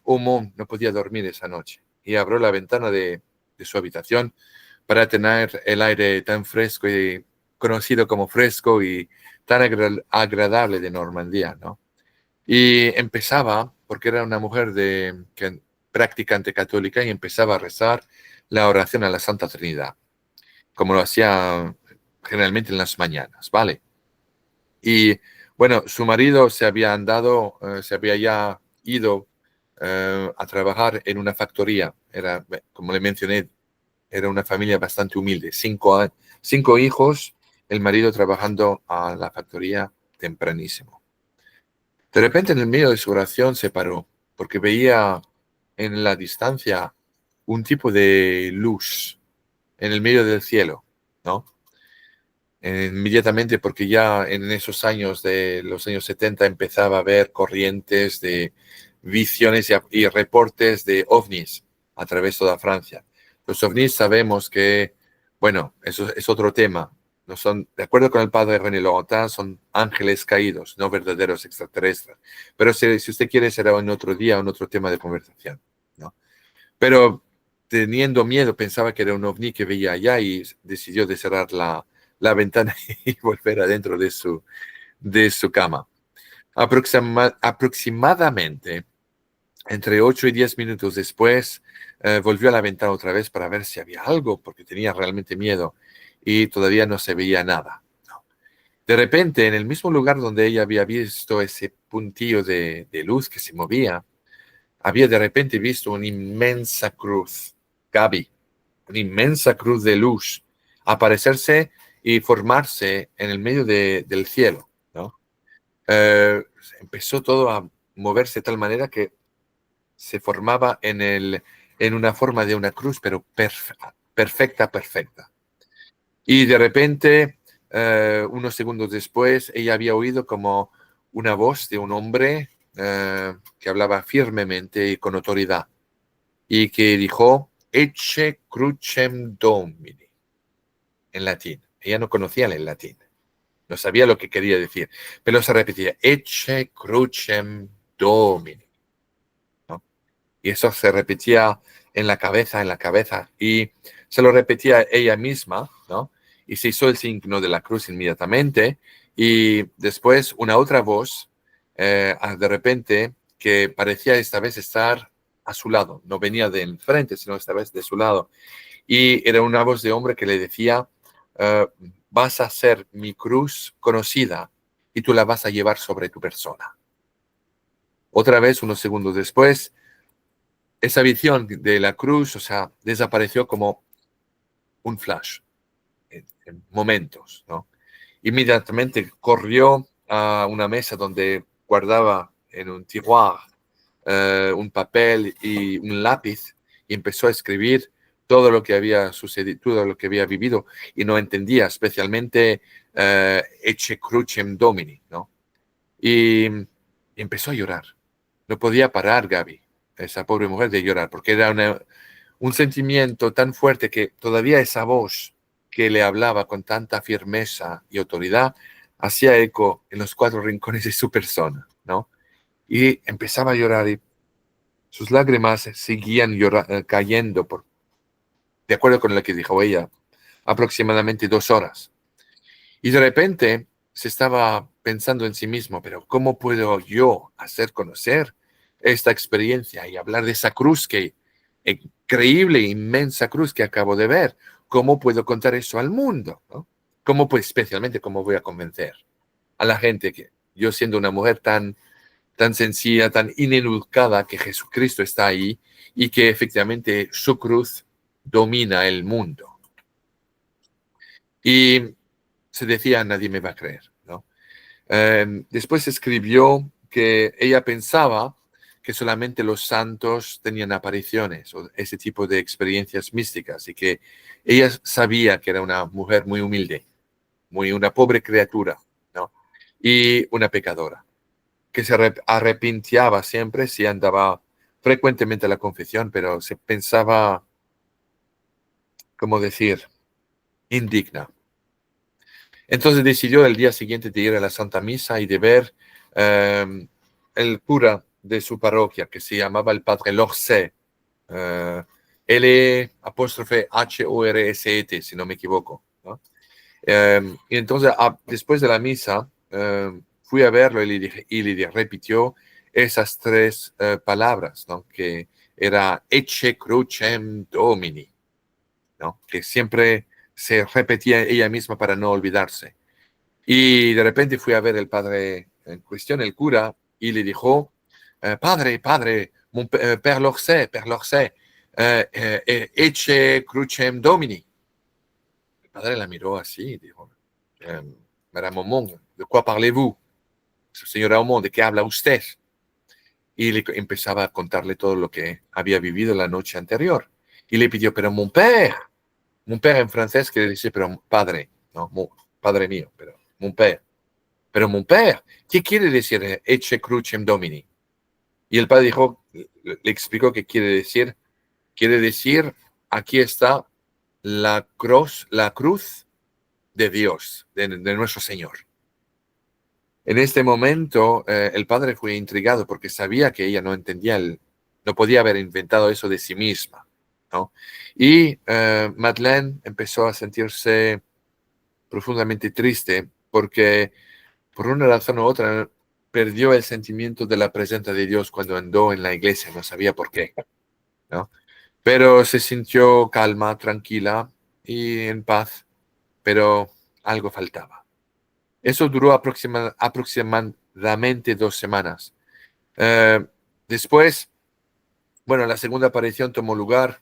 [SPEAKER 2] Omo no podía dormir esa noche. Y abrió la ventana de su habitación para tener el aire tan fresco y conocido como fresco y tan agradable de Normandía, ¿no? Y empezaba, porque era una mujer practicante católica, y empezaba a rezar la oración a la Santa Trinidad, como lo hacía generalmente en las mañanas, ¿vale? Y bueno, su marido se había ya ido a trabajar en una factoría. Era, como le mencioné, era una familia bastante humilde. 5 hijos, el marido trabajando a la factoría tempranísimo. De repente, en el medio de su oración, se paró porque veía en la distancia un tipo de luz en el medio del cielo, ¿no? Inmediatamente, porque ya en esos años de los años 70 empezaba a haber corrientes de visiones y reportes de ovnis a través de toda Francia. Los ovnis sabemos que, bueno, eso es otro tema. No son, de acuerdo con el padre René Laurentin, son ángeles caídos, no verdaderos extraterrestres. Pero si usted quiere, será en otro día, en otro tema de conversación, ¿no? Pero teniendo miedo, pensaba que era un ovni que veía allá y decidió de cerrar la ventana y volver adentro de su cama. Aproximadamente entre 8 y 10 minutos después, volvió a la ventana otra vez para ver si había algo, porque tenía realmente miedo y todavía no se veía nada. No. De repente, en el mismo lugar donde ella había visto ese puntillo de luz que se movía, había de repente visto una inmensa cruz, Gaby, una inmensa cruz de luz, aparecerse y formarse en el medio del cielo, ¿no? Empezó todo a moverse de tal manera que se formaba en una forma de una cruz, pero perfecta, perfecta. Y de repente, unos segundos después, ella había oído como una voz de un hombre que hablaba firmemente y con autoridad y que dijo, Ecce crucem Domini, en latín. Ella no conocía el latín, no sabía lo que quería decir, pero se repetía, Ecce crucem Domini, ¿no? Y eso se repetía en la cabeza, y se lo repetía ella misma, ¿no? Y se hizo el signo de la cruz inmediatamente, y después una otra voz, de repente, que parecía esta vez estar a su lado, no venía de enfrente, sino esta vez de su lado, y era una voz de hombre que le decía, vas a hacer mi cruz conocida, y tú la vas a llevar sobre tu persona. Otra vez, unos segundos después, esa visión de la cruz, o sea, desapareció como un flash, en momentos, ¿no? Inmediatamente corrió a una mesa donde guardaba en un tiroir un papel y un lápiz y empezó a escribir todo lo que había sucedido, todo lo que había vivido, y no entendía, especialmente Ecce crucem Domini, ¿no? Y empezó a llorar. No podía parar, Gaby, esa pobre mujer, de llorar, porque era un sentimiento tan fuerte que todavía esa voz que le hablaba con tanta firmeza y autoridad hacía eco en los 4 rincones de su persona, ¿no? Y empezaba a llorar y sus lágrimas seguían cayendo, de acuerdo con lo que dijo ella, aproximadamente 2 horas. Y de repente se estaba pensando en sí mismo, pero ¿cómo puedo yo hacer conocer esta experiencia y hablar de esa cruz increíble, inmensa cruz que acabo de ver? ¿Cómo puedo contar eso al mundo? ¿No? ¿Cómo, pues, especialmente, cómo voy a convencer a la gente que yo, siendo una mujer tan sencilla, tan ineducada, que Jesucristo está ahí y que efectivamente su cruz domina el mundo. Y se decía, nadie me va a creer, ¿no? Después escribió que ella pensaba que solamente los santos tenían apariciones o ese tipo de experiencias místicas y que ella sabía que era una mujer muy humilde, una pobre criatura, ¿no? Y una pecadora, que se arrepintiaba siempre si andaba frecuentemente a la confesión, pero se pensaba, ¿cómo decir?, indigna. Entonces decidió el día siguiente de ir a la Santa Misa y de ver el cura de su parroquia, que se llamaba el padre Lorset, L''Horset, si no me equivoco, ¿no? Y entonces, después de la misa, fui a verlo y le repitió esas tres palabras, ¿no? Que era Ecce crucem Domini, ¿no? Que siempre se repetía ella misma para no olvidarse. Y de repente fui a ver el padre en cuestión, el cura, y le dijo, padre, Père Lorset, Ecce crucem Domini. El padre la miró así y dijo, Madame Aumont, ¿de qué parlez-vous? Señora Aumont, ¿de qué habla usted? Y le empezaba a contarle todo lo que había vivido la noche anterior. Y le pidió, pero mon père en francés quiere decir, pero padre, no, padre mío, pero mon père. Pero mon père, ¿qué quiere decir Ecce crucem Domini? Y el padre dijo, le explicó que quiere decir, aquí está la cruz de Dios, de nuestro Señor. En este momento, el padre fue intrigado porque sabía que ella no entendía, no podía haber inventado eso de sí misma, ¿no? Y Madeleine empezó a sentirse profundamente triste porque por una razón u otra perdió el sentimiento de la presencia de Dios cuando andó en la iglesia, no sabía por qué, ¿no? Pero se sintió calma, tranquila y en paz, pero algo faltaba. Eso duró aproximadamente 2 semanas. Después, bueno, la segunda aparición tomó lugar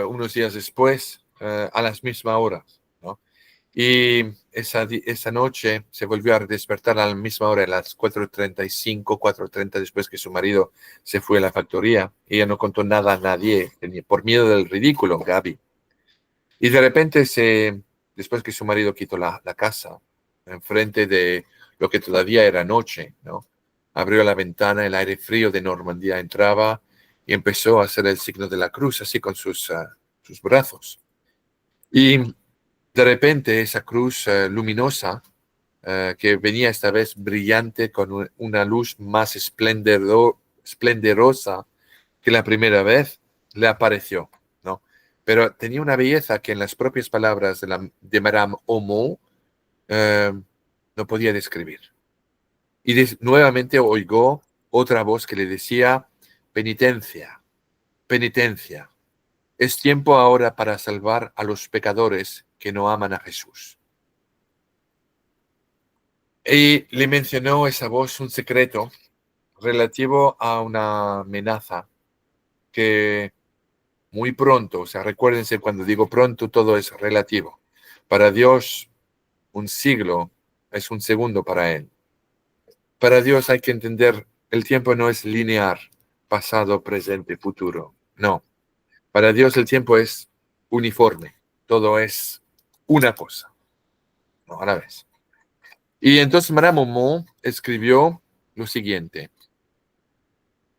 [SPEAKER 2] unos días después, a las mismas horas, ¿no? Y esa noche se volvió a despertar a la misma hora, a las 4:35, 4:30, después que su marido se fue a la factoría. Ella no contó nada a nadie, por miedo del ridículo, Gaby. Y de repente, después que su marido quitó la casa, enfrente de lo que todavía era noche, ¿no? Abrió la ventana, el aire frío de Normandía entraba y empezó a hacer el signo de la cruz, así con sus brazos. Y de repente esa cruz luminosa, que venía esta vez brillante con una luz más esplendorosa que la primera vez, le apareció, ¿no? Pero tenía una belleza que en las propias palabras de Madame Aumont no podía describir. Y nuevamente oigó otra voz que le decía, penitencia, penitencia. Es tiempo ahora para salvar a los pecadores que no aman a Jesús. Y le mencionó esa voz un secreto relativo a una amenaza que muy pronto, o sea, recuérdense, cuando digo pronto, todo es relativo. Para Dios, un siglo es un segundo para Él. Para Dios hay que entender, el tiempo no es lineal, pasado, presente, futuro. No. Para Dios el tiempo es uniforme. Todo es una cosa. No, a la vez. Y entonces Madame Aumont escribió lo siguiente.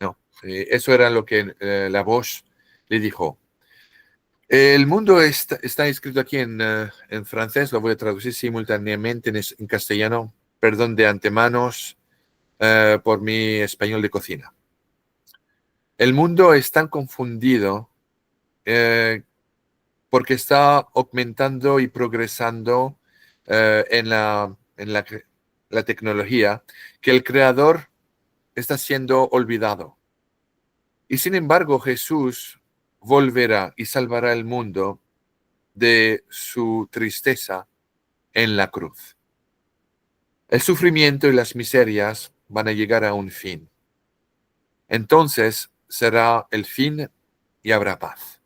[SPEAKER 2] No, eso era lo que la voz le dijo. El mundo está escrito aquí en francés, lo voy a traducir simultáneamente en castellano. Perdón de antemano por mi español de cocina. El mundo es tan confundido porque está aumentando y progresando en la tecnología, que el creador está siendo olvidado. Y sin embargo, Jesús volverá y salvará el mundo de su tristeza en la cruz. El sufrimiento y las miserias van a llegar a un fin. Entonces será el fin y habrá paz.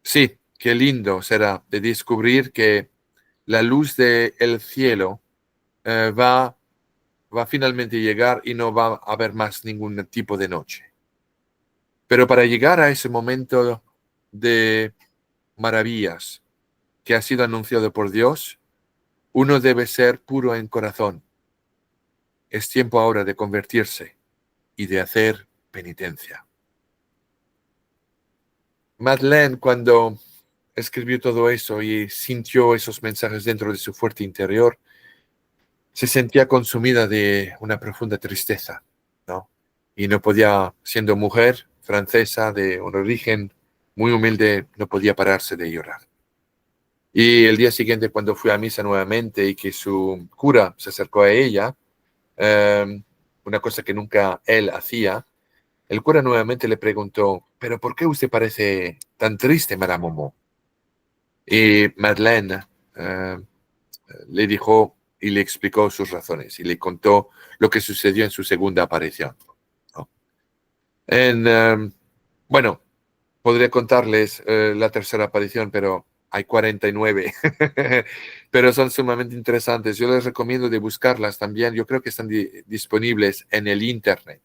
[SPEAKER 2] Sí, qué lindo será de descubrir que la luz del cielo va finalmente a llegar y no va a haber más ningún tipo de noche. Pero para llegar a ese momento de maravillas que ha sido anunciado por Dios, uno debe ser puro en corazón. Es tiempo ahora de convertirse y de hacer penitencia. Madeleine, cuando escribió todo eso y sintió esos mensajes dentro de su fuerte interior, se sentía consumida de una profunda tristeza, ¿no? Y no podía, siendo mujer francesa de un origen muy humilde, no podía pararse de llorar. Y el día siguiente, cuando fui a misa nuevamente y que su cura se acercó a ella, una cosa que nunca él hacía, el cura nuevamente le preguntó, ¿pero por qué usted parece tan triste, Madame Momo? Y Madeleine le dijo y le explicó sus razones y le contó lo que sucedió en su segunda aparición, ¿no? Bueno, podría contarles la tercera aparición, pero hay 49, pero son sumamente interesantes. Yo les recomiendo de buscarlas también. Yo creo que están disponibles en el Internet.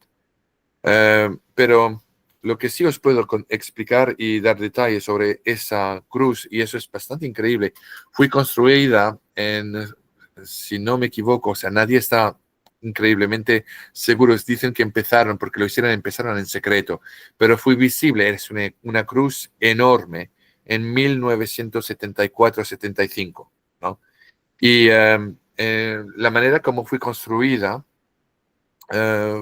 [SPEAKER 2] Pero lo que sí os puedo explicar y dar detalles sobre esa cruz, y eso es bastante increíble, fue construida en, si no me equivoco, o sea, nadie está increíblemente seguros, dicen que empezaron, porque empezaron en secreto, pero fue visible, es una cruz enorme en 1974-75, ¿no? Y la manera como fue construida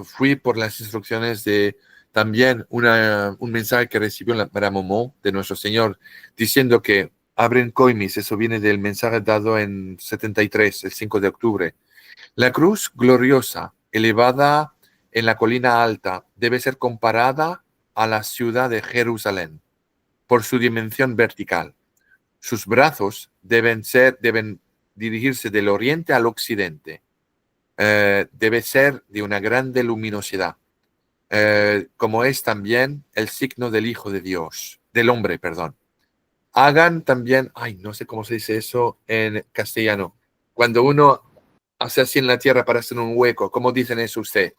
[SPEAKER 2] fui por las instrucciones de también un mensaje que recibió la Madame Momo de nuestro Señor diciendo que abren coimis, eso viene del mensaje dado en 73, el 5 de octubre. La cruz gloriosa, elevada en la colina alta, debe ser comparada a la ciudad de Jerusalén por su dimensión vertical. Sus brazos deben dirigirse del oriente al occidente. Debe ser de una grande luminosidad, como es también el signo del Hijo de Dios, del hombre, perdón. Hagan también, ay, no sé cómo se dice eso en castellano, cuando uno hace así en la tierra para hacer un hueco, ¿cómo dicen eso usted?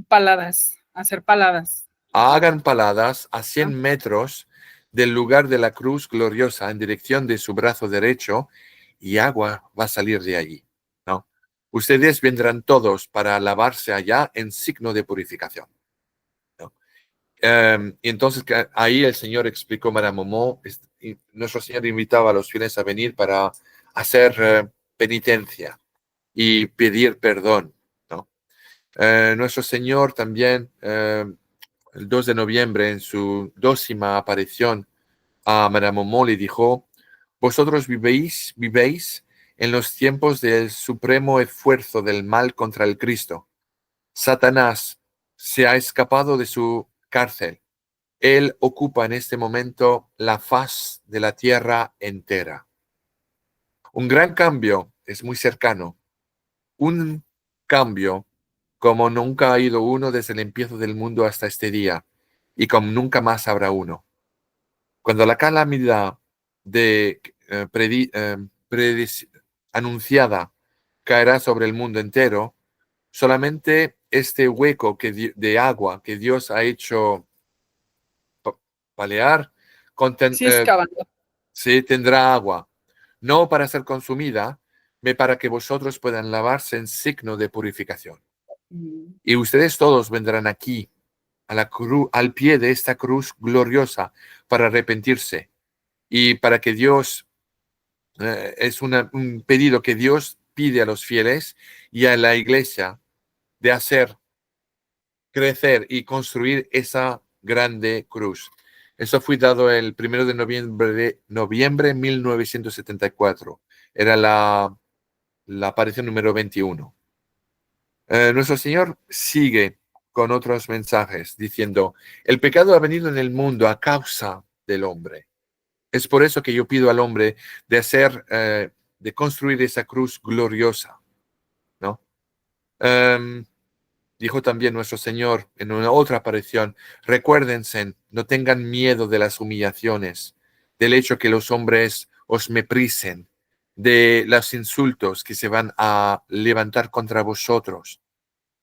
[SPEAKER 1] Paladas, hacer paladas.
[SPEAKER 2] Hagan paladas a 100
[SPEAKER 1] ¿No?
[SPEAKER 2] metros del lugar de la cruz gloriosa en dirección de su brazo derecho y agua va a salir de allí, ¿no? Ustedes vendrán todos para lavarse allá en signo de purificación, ¿no? Y entonces ahí el Señor explicó, Madame Momo, y nuestro Señor invitaba a los fieles a venir para hacer penitencia y pedir perdón, ¿no? Nuestro Señor también, el 2 de noviembre, en su 12ª aparición a Madame Momo, le dijo, vosotros vivéis en los tiempos del supremo esfuerzo del mal contra el Cristo. Satanás se ha escapado de su cárcel. Él ocupa en este momento la faz de la tierra entera. Un gran cambio es muy cercano. Un cambio como nunca ha habido uno desde el empiezo del mundo hasta este día y como nunca más habrá uno. Cuando la calamidad de, anunciada caerá sobre el mundo entero, solamente este hueco de agua que Dios ha hecho palear
[SPEAKER 1] Sí, excavando.
[SPEAKER 2] sí, tendrá agua, no para ser consumida, sino para que vosotros puedan lavarse en signo de purificación.
[SPEAKER 1] Mm.
[SPEAKER 2] Y ustedes todos vendrán aquí, a la cruz, al pie de esta cruz gloriosa, para arrepentirse y para que Dios, es un pedido que Dios pide a los fieles y a la iglesia de hacer crecer y construir esa grande cruz. Eso fue dado el 1 de noviembre de 1974. Era la aparición número 21. Nuestro Señor sigue con otros mensajes diciendo, el pecado ha venido en el mundo a causa del hombre. Es por eso que yo pido al hombre de de construir esa cruz gloriosa, ¿no? Dijo también nuestro Señor en una otra aparición, recuérdense, no tengan miedo de las humillaciones, del hecho que los hombres os meprisen, de los insultos que se van a levantar contra vosotros.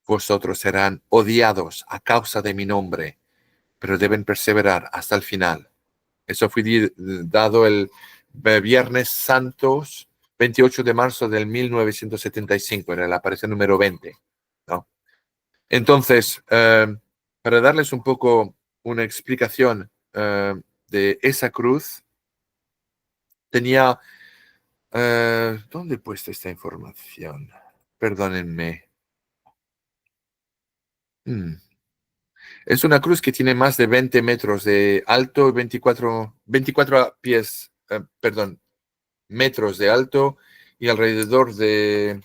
[SPEAKER 2] Vosotros serán odiados a causa de mi nombre, pero deben perseverar hasta el final. Eso fue dado el Viernes Santos, 28 de marzo del 1975, era la aparición número 20, ¿no? Entonces, para darles un poco una explicación de esa cruz, tenía... ¿dónde he puesto esta información? Perdónenme. Es una cruz que tiene más de 20 metros de alto y 24 pies, metros de alto y alrededor de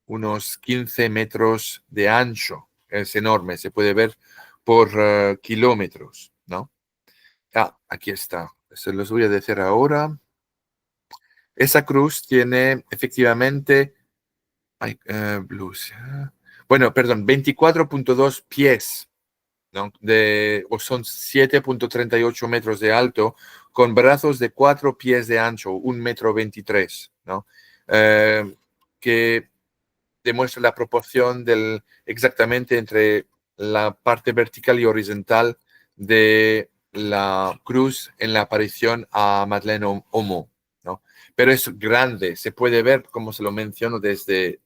[SPEAKER 2] unos 15 metros de ancho. Es enorme, se puede ver por kilómetros, ¿no? Aquí está. Se los voy a decir ahora. Esa cruz tiene efectivamente, bueno, perdón, 24.2 pies, ¿no? O son 7.38 metros de alto, con brazos de 4 pies de ancho, 1,23 m, ¿no? Que demuestra la proporción exactamente entre la parte vertical y horizontal de la cruz en la aparición a Madeleine Homo, ¿no? Pero es grande, se puede ver, como se lo menciono, desde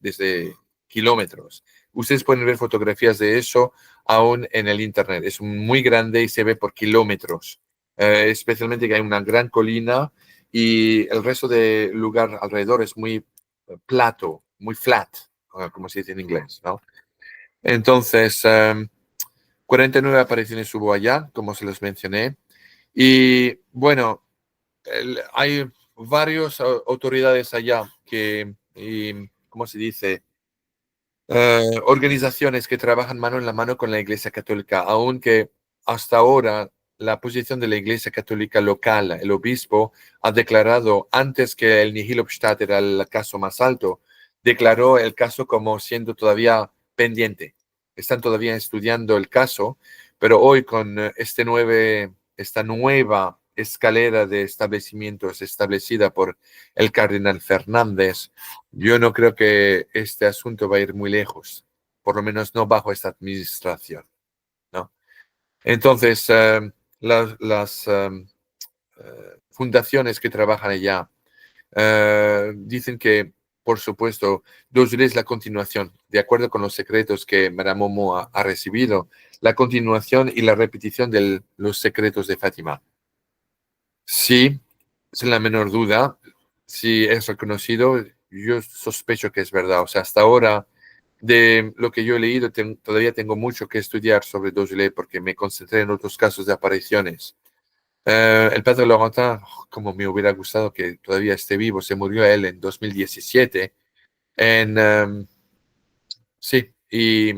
[SPEAKER 2] kilómetros. Ustedes pueden ver fotografías de eso aún en el internet. Es muy grande y se ve por kilómetros. Especialmente que hay una gran colina y el resto del lugar alrededor es muy plato, muy flat, como se dice en inglés, ¿no? Entonces, 49 apariciones hubo allá, como se los mencioné. Y bueno, hay varias autoridades allá ¿cómo se dice? Organizaciones que trabajan mano en la mano con la Iglesia Católica, aunque hasta ahora la posición de la Iglesia Católica local, el obispo, ha declarado, antes que el Nihil Obstat era el caso más alto, declaró el caso como siendo todavía pendiente. Están todavía estudiando el caso, pero hoy con esta nueva escalera de establecimientos establecida por el cardenal Fernández, yo no creo que este asunto va a ir muy lejos, por lo menos no bajo esta administración, ¿no? Entonces, las fundaciones que trabajan allá dicen que, por supuesto, Dosulé es la continuación, de acuerdo con los secretos que Madame Momo ha recibido, la continuación y la repetición de los secretos de Fátima. Sí, sin la menor duda, si es reconocido, yo sospecho que es verdad. O sea, hasta ahora, de lo que yo he leído, todavía tengo mucho que estudiar sobre Dosulé porque me concentré en otros casos de apariciones. El padre Laurentin, como me hubiera gustado que todavía esté vivo, se murió él en 2017. Sí, y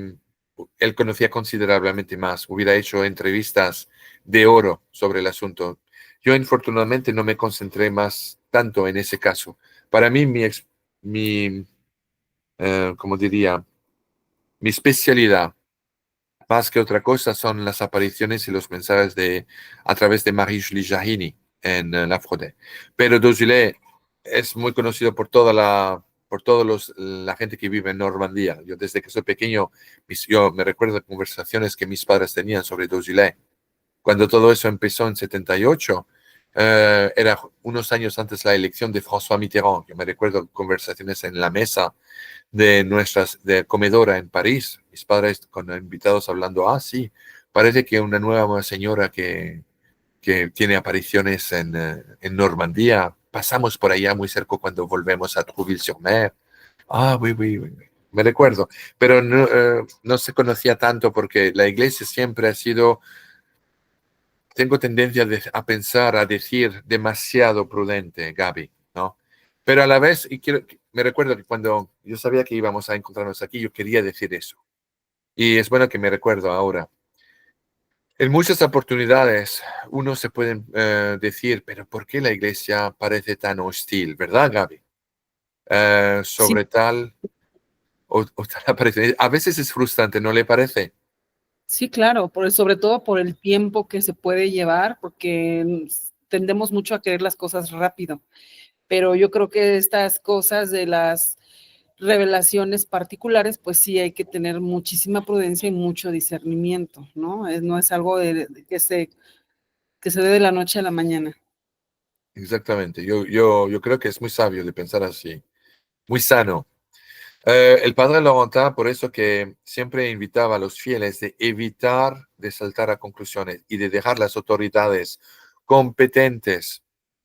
[SPEAKER 2] él conocía considerablemente más, hubiera hecho entrevistas de oro sobre el asunto. Yo, infortunadamente, no me concentré más tanto en ese caso. Para mí, como diría, mi especialidad, más que otra cosa, son las apariciones y los mensajes a través de Marie-Julie Jahini en La Fraude. Pero Dosulé es muy conocido por la gente que vive en Normandía. Yo desde que soy pequeño, yo me recuerdo de conversaciones que mis padres tenían sobre Dosulé. Cuando todo eso empezó en 78, era unos años antes la elección de François Mitterrand. Yo me recuerdo conversaciones en la mesa de comedora en París, mis padres con invitados hablando, sí, parece que una nueva señora que tiene apariciones en Normandía, pasamos por allá muy cerca cuando volvemos a Trouville-sur-Mer. Oui, oui, oui, oui. Me recuerdo, pero no se conocía tanto porque la iglesia siempre ha sido, tengo tendencia a pensar, a decir demasiado prudente, Gaby, ¿no? Pero a la vez, me recuerdo que cuando yo sabía que íbamos a encontrarnos aquí, yo quería decir eso. Y es bueno que me recuerdo ahora. En muchas oportunidades uno se puede decir, pero ¿por qué la iglesia parece tan hostil? ¿Verdad, Gaby?
[SPEAKER 1] Sí,
[SPEAKER 2] Sobre tal o tal aparición. A veces es frustrante, ¿no le parece?
[SPEAKER 1] sí, claro, sobre todo por el tiempo que se puede llevar, porque
[SPEAKER 3] tendemos mucho a querer las cosas rápido, pero yo creo que estas cosas de las revelaciones particulares, pues sí hay que tener muchísima prudencia y mucho discernimiento, ¿no? No es algo que se dé de la noche a la mañana.
[SPEAKER 2] Exactamente. Yo creo que es muy sabio de pensar así, muy sano. El padre Laurentin, por eso que siempre invitaba a los fieles de evitar de saltar a conclusiones y de dejar las autoridades competentes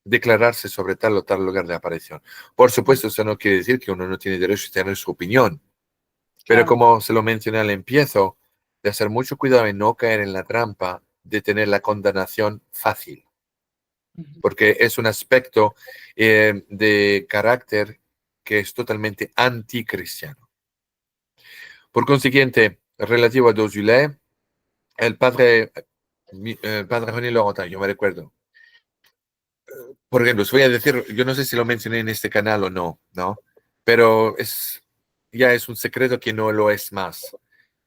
[SPEAKER 2] declararse sobre tal o tal lugar de aparición. Por supuesto, eso no quiere decir que uno no tiene derecho a tener su opinión, pero
[SPEAKER 3] Claro.
[SPEAKER 2] como se lo mencioné al empiezo, de hacer mucho cuidado en no caer en la trampa de tener la condenación fácil, porque es un aspecto de carácter que es totalmente anticristiano. Por consiguiente, relativo a Dozulet, el padre René Laurentin, yo me recuerdo. Por ejemplo, os voy a decir, yo no sé si lo mencioné en este canal o no, ¿no? Pero ya es un secreto que no lo es más.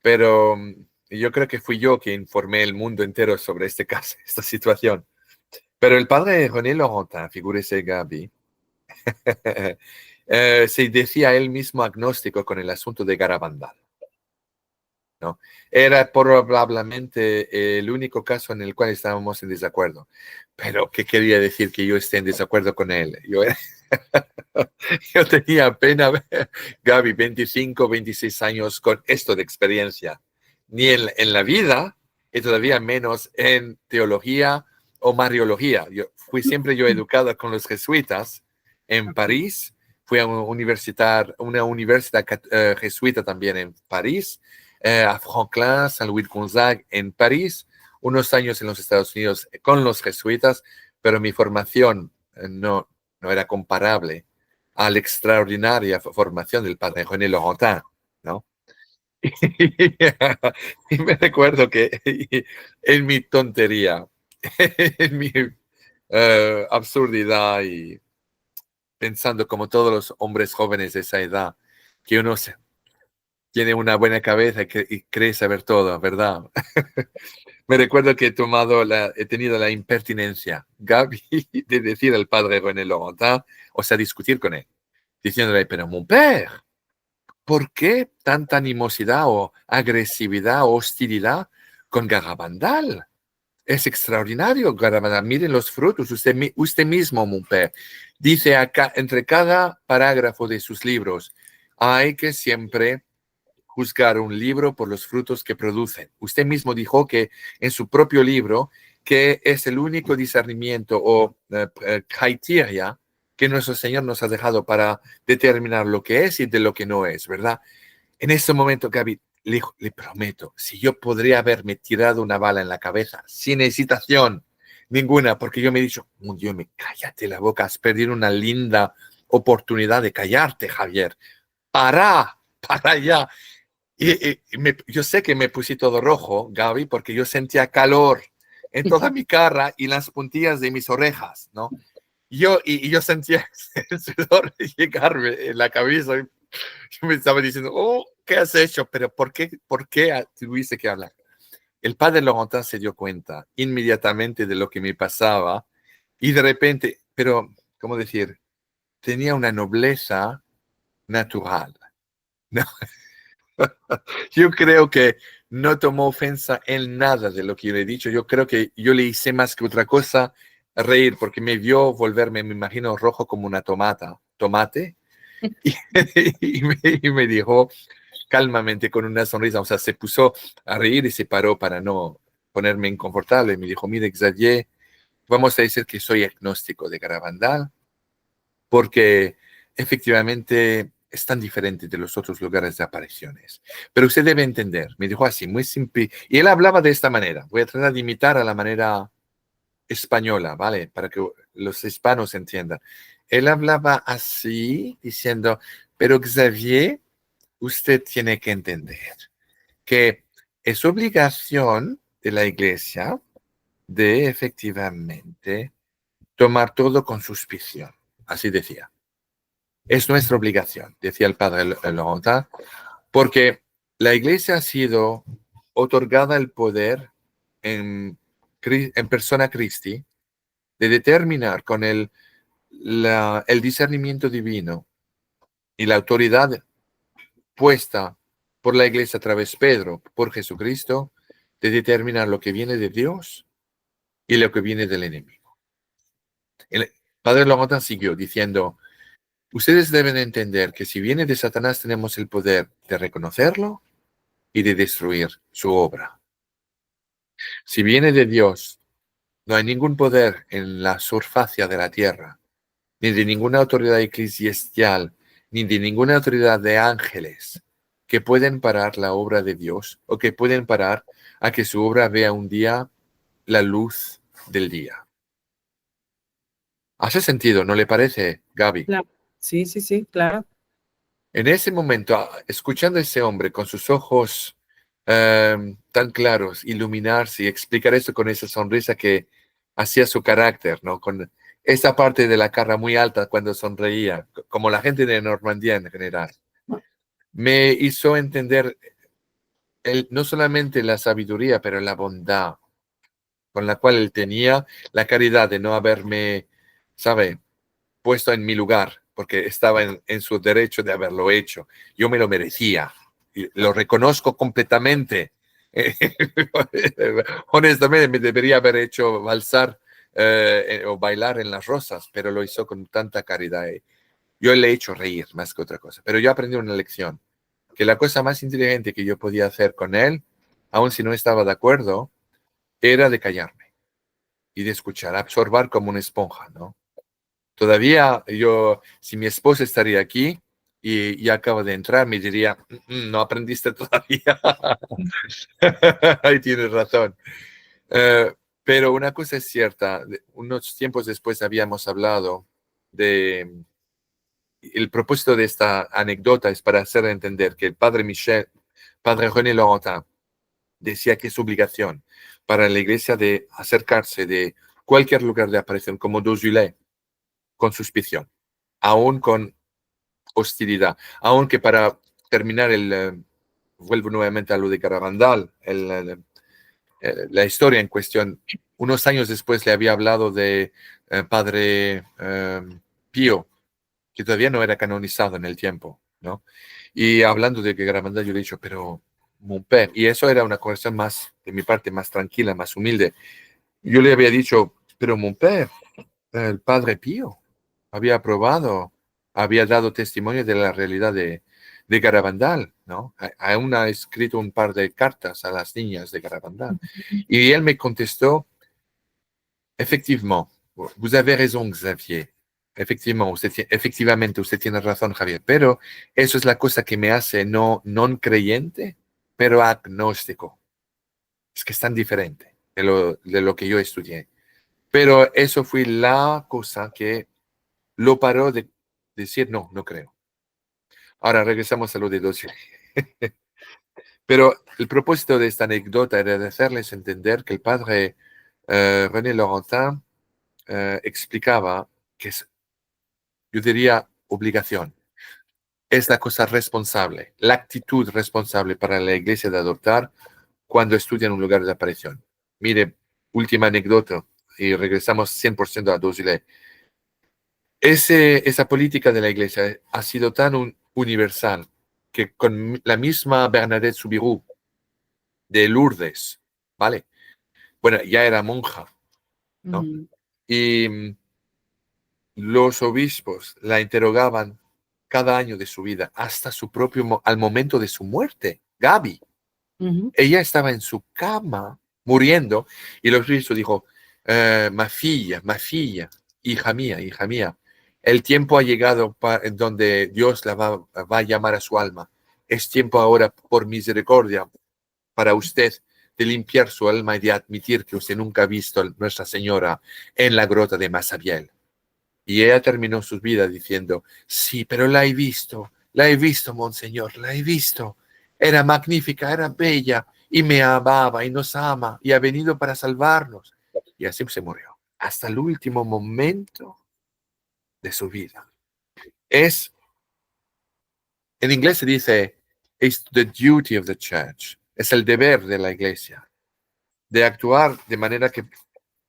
[SPEAKER 2] Pero yo creo que fui yo quien informé el mundo entero sobre este caso, esta situación. Pero el padre René Laurentin, figúrese Gaby, se decía él mismo agnóstico con el asunto de Garabandal, ¿no? Era probablemente el único caso en el cual estábamos en desacuerdo. Pero, ¿qué quería decir que yo esté en desacuerdo con él? Yo tenía apenas, Gaby, 25, 26 años con esto de experiencia. Ni en la vida, y todavía menos en teología o mariología. Fui siempre yo educado con los jesuitas en París. Fui a una universidad jesuita también en París, a Franklin, Saint-Louis de Gonzague en París, unos años en los Estados Unidos con los jesuitas, pero mi formación no era comparable a la extraordinaria formación del padre René Laurentin, ¿no? Y me recuerdo que en mi tontería, en mi absurdidad y pensando como todos los hombres jóvenes de esa edad, que uno tiene una buena cabeza y cree saber todo, ¿verdad? Me recuerdo que he tenido la impertinencia, Gaby, de decir al padre René Laurentin, o sea, discutir con él, diciéndole, pero mon père, ¿por qué tanta animosidad o agresividad o hostilidad con Garabandal? Es extraordinario, Garabandal. Miren los frutos. Usted mismo, mon père, dice acá, entre cada parágrafo de sus libros, hay que siempre juzgar un libro por los frutos que producen. Usted mismo dijo que en su propio libro que es el único discernimiento o criteria que nuestro Señor nos ha dejado para determinar lo que es y de lo que no es, ¿verdad? En ese momento, Gaby, le prometo, si yo podría haberme tirado una bala en la cabeza sin hesitación ninguna, porque yo me he dicho, oh, Dios mío, cállate la boca, has perdido una linda oportunidad de callarte, Javier. Para ya. Yo sé que me puse todo rojo, Gaby, porque yo sentía calor en toda mi cara y las puntillas de mis orejas, ¿no? Y yo sentía el sudor llegarme en la cabeza. Yo me estaba diciendo, oh, ¿qué has hecho? Pero ¿por qué tuviste que hablar? El padre Laurentin se dio cuenta inmediatamente de lo que me pasaba y de repente, pero, ¿cómo decir? Tenía una nobleza natural, ¿no? Yo creo que no tomó ofensa en nada de lo que yo le he dicho. Yo creo que yo le hice más que otra cosa reír, porque me vio volverme, me imagino, rojo como una tomate, y, y me dijo calmamente con una sonrisa, o sea, se puso a reír y se paró para no ponerme inconfortable. Me dijo, mire, Xavier, vamos a decir que soy agnóstico de Garabandal, porque efectivamente es tan diferente de los otros lugares de apariciones. Pero usted debe entender, me dijo así, muy simple, y él hablaba de esta manera. Voy a tratar de imitar a la manera española, ¿vale? Para que los hispanos entiendan. Él hablaba así, diciendo, pero Xavier, usted tiene que entender que es obligación de la iglesia de efectivamente tomar todo con suspición. Así decía. Es nuestra obligación, decía el padre Laurentin, porque la iglesia ha sido otorgada el poder en persona Christi de determinar con el discernimiento divino y la autoridad puesta por la iglesia a través de Pedro, por Jesucristo, de determinar lo que viene de Dios y lo que viene del enemigo. El padre Laurentin siguió diciendo, ustedes deben entender que si viene de Satanás tenemos el poder de reconocerlo y de destruir su obra. Si viene de Dios, no hay ningún poder en la surfacia de la tierra, ni de ninguna autoridad eclesiástica, ni de ninguna autoridad de ángeles que pueden parar la obra de Dios o que pueden parar a que su obra vea un día la luz del día. ¿Hace sentido? ¿No le parece, Gaby?
[SPEAKER 3] Claro. Sí, sí, sí, claro.
[SPEAKER 2] En ese momento, escuchando a ese hombre con sus ojos tan claros, iluminarse y explicar eso con esa sonrisa que hacía su carácter, ¿no? Con esa parte de la cara muy alta cuando sonreía, como la gente de Normandía en general, me hizo entender no solamente la sabiduría, pero la bondad con la cual él tenía, la caridad de no haberme, ¿sabe?, puesto en mi lugar, porque estaba en su derecho de haberlo hecho. Yo me lo merecía, y lo reconozco completamente. Honestamente, me debería haber hecho valsar o bailar en las rosas, pero lo hizo con tanta caridad. Yo le he hecho reír más que otra cosa, pero yo aprendí una lección, que la cosa más inteligente que yo podía hacer con él, aun si no estaba de acuerdo, era de callarme y de escuchar, absorber como una esponja, ¿no? Todavía yo, si mi esposa estaría aquí y acaba de entrar, me diría, no aprendiste todavía. Ahí tienes razón. Pero una cosa es cierta, unos tiempos después habíamos hablado de, el propósito de esta anécdota es para hacer entender que el padre René Laurentin, decía que es obligación para la iglesia de acercarse de cualquier lugar de aparición, como Dosule, con suspición, aún con hostilidad, aunque para terminar vuelvo nuevamente a lo de Garabandal, la historia en cuestión, unos años después le había hablado de Padre Pío, que todavía no era canonizado en el tiempo, ¿no? Y hablando de que Garabandal, yo le he dicho, pero mon père, y eso era una conversación más, de mi parte, más tranquila, más humilde. Yo le había dicho, pero mon père, el Padre Pío había aprobado, había dado testimonio de la realidad de Garabandal, ¿no? Aún ha escrito un par de cartas a las niñas de Garabandal. Y él me contestó, efectivamente, vous avez raison, Xavier. Efectivamente, usted tiene razón, Javier, pero eso es la cosa que me hace no creyente, pero agnóstico. Es que es tan diferente de lo que yo estudié. Pero eso fue la cosa que lo paró de decir, no creo. Ahora regresamos a lo de Dosule. Pero el propósito de esta anécdota era de hacerles entender que el padre René Laurentin explicaba que es, yo diría, obligación. Es la cosa responsable, la actitud responsable para la iglesia de adoptar cuando estudia en un lugar de aparición. Mire, última anécdota, y regresamos 100% a Dosule. Esa política de la iglesia ha sido tan universal que con la misma Bernadette Soubirous de Lourdes, ¿vale? Bueno, ya era monja, ¿no? Y los obispos la interrogaban cada año de su vida, hasta al momento de su muerte. Gaby, ella estaba en su cama, muriendo, y los obispos dijo, ma filla, hija mía, el tiempo ha llegado donde Dios la va a llamar a su alma. Es tiempo ahora, por misericordia, para usted de limpiar su alma y de admitir que usted nunca ha visto a Nuestra Señora en la grota de Massabielle. Y ella terminó su vida diciendo, sí, pero la he visto, monseñor, la he visto. Era magnífica, era bella, y me amaba, y nos ama, y ha venido para salvarnos. Y así se murió, hasta el último momento de su vida. En inglés se dice, it's the duty of the church. Es el deber de la iglesia de actuar de manera que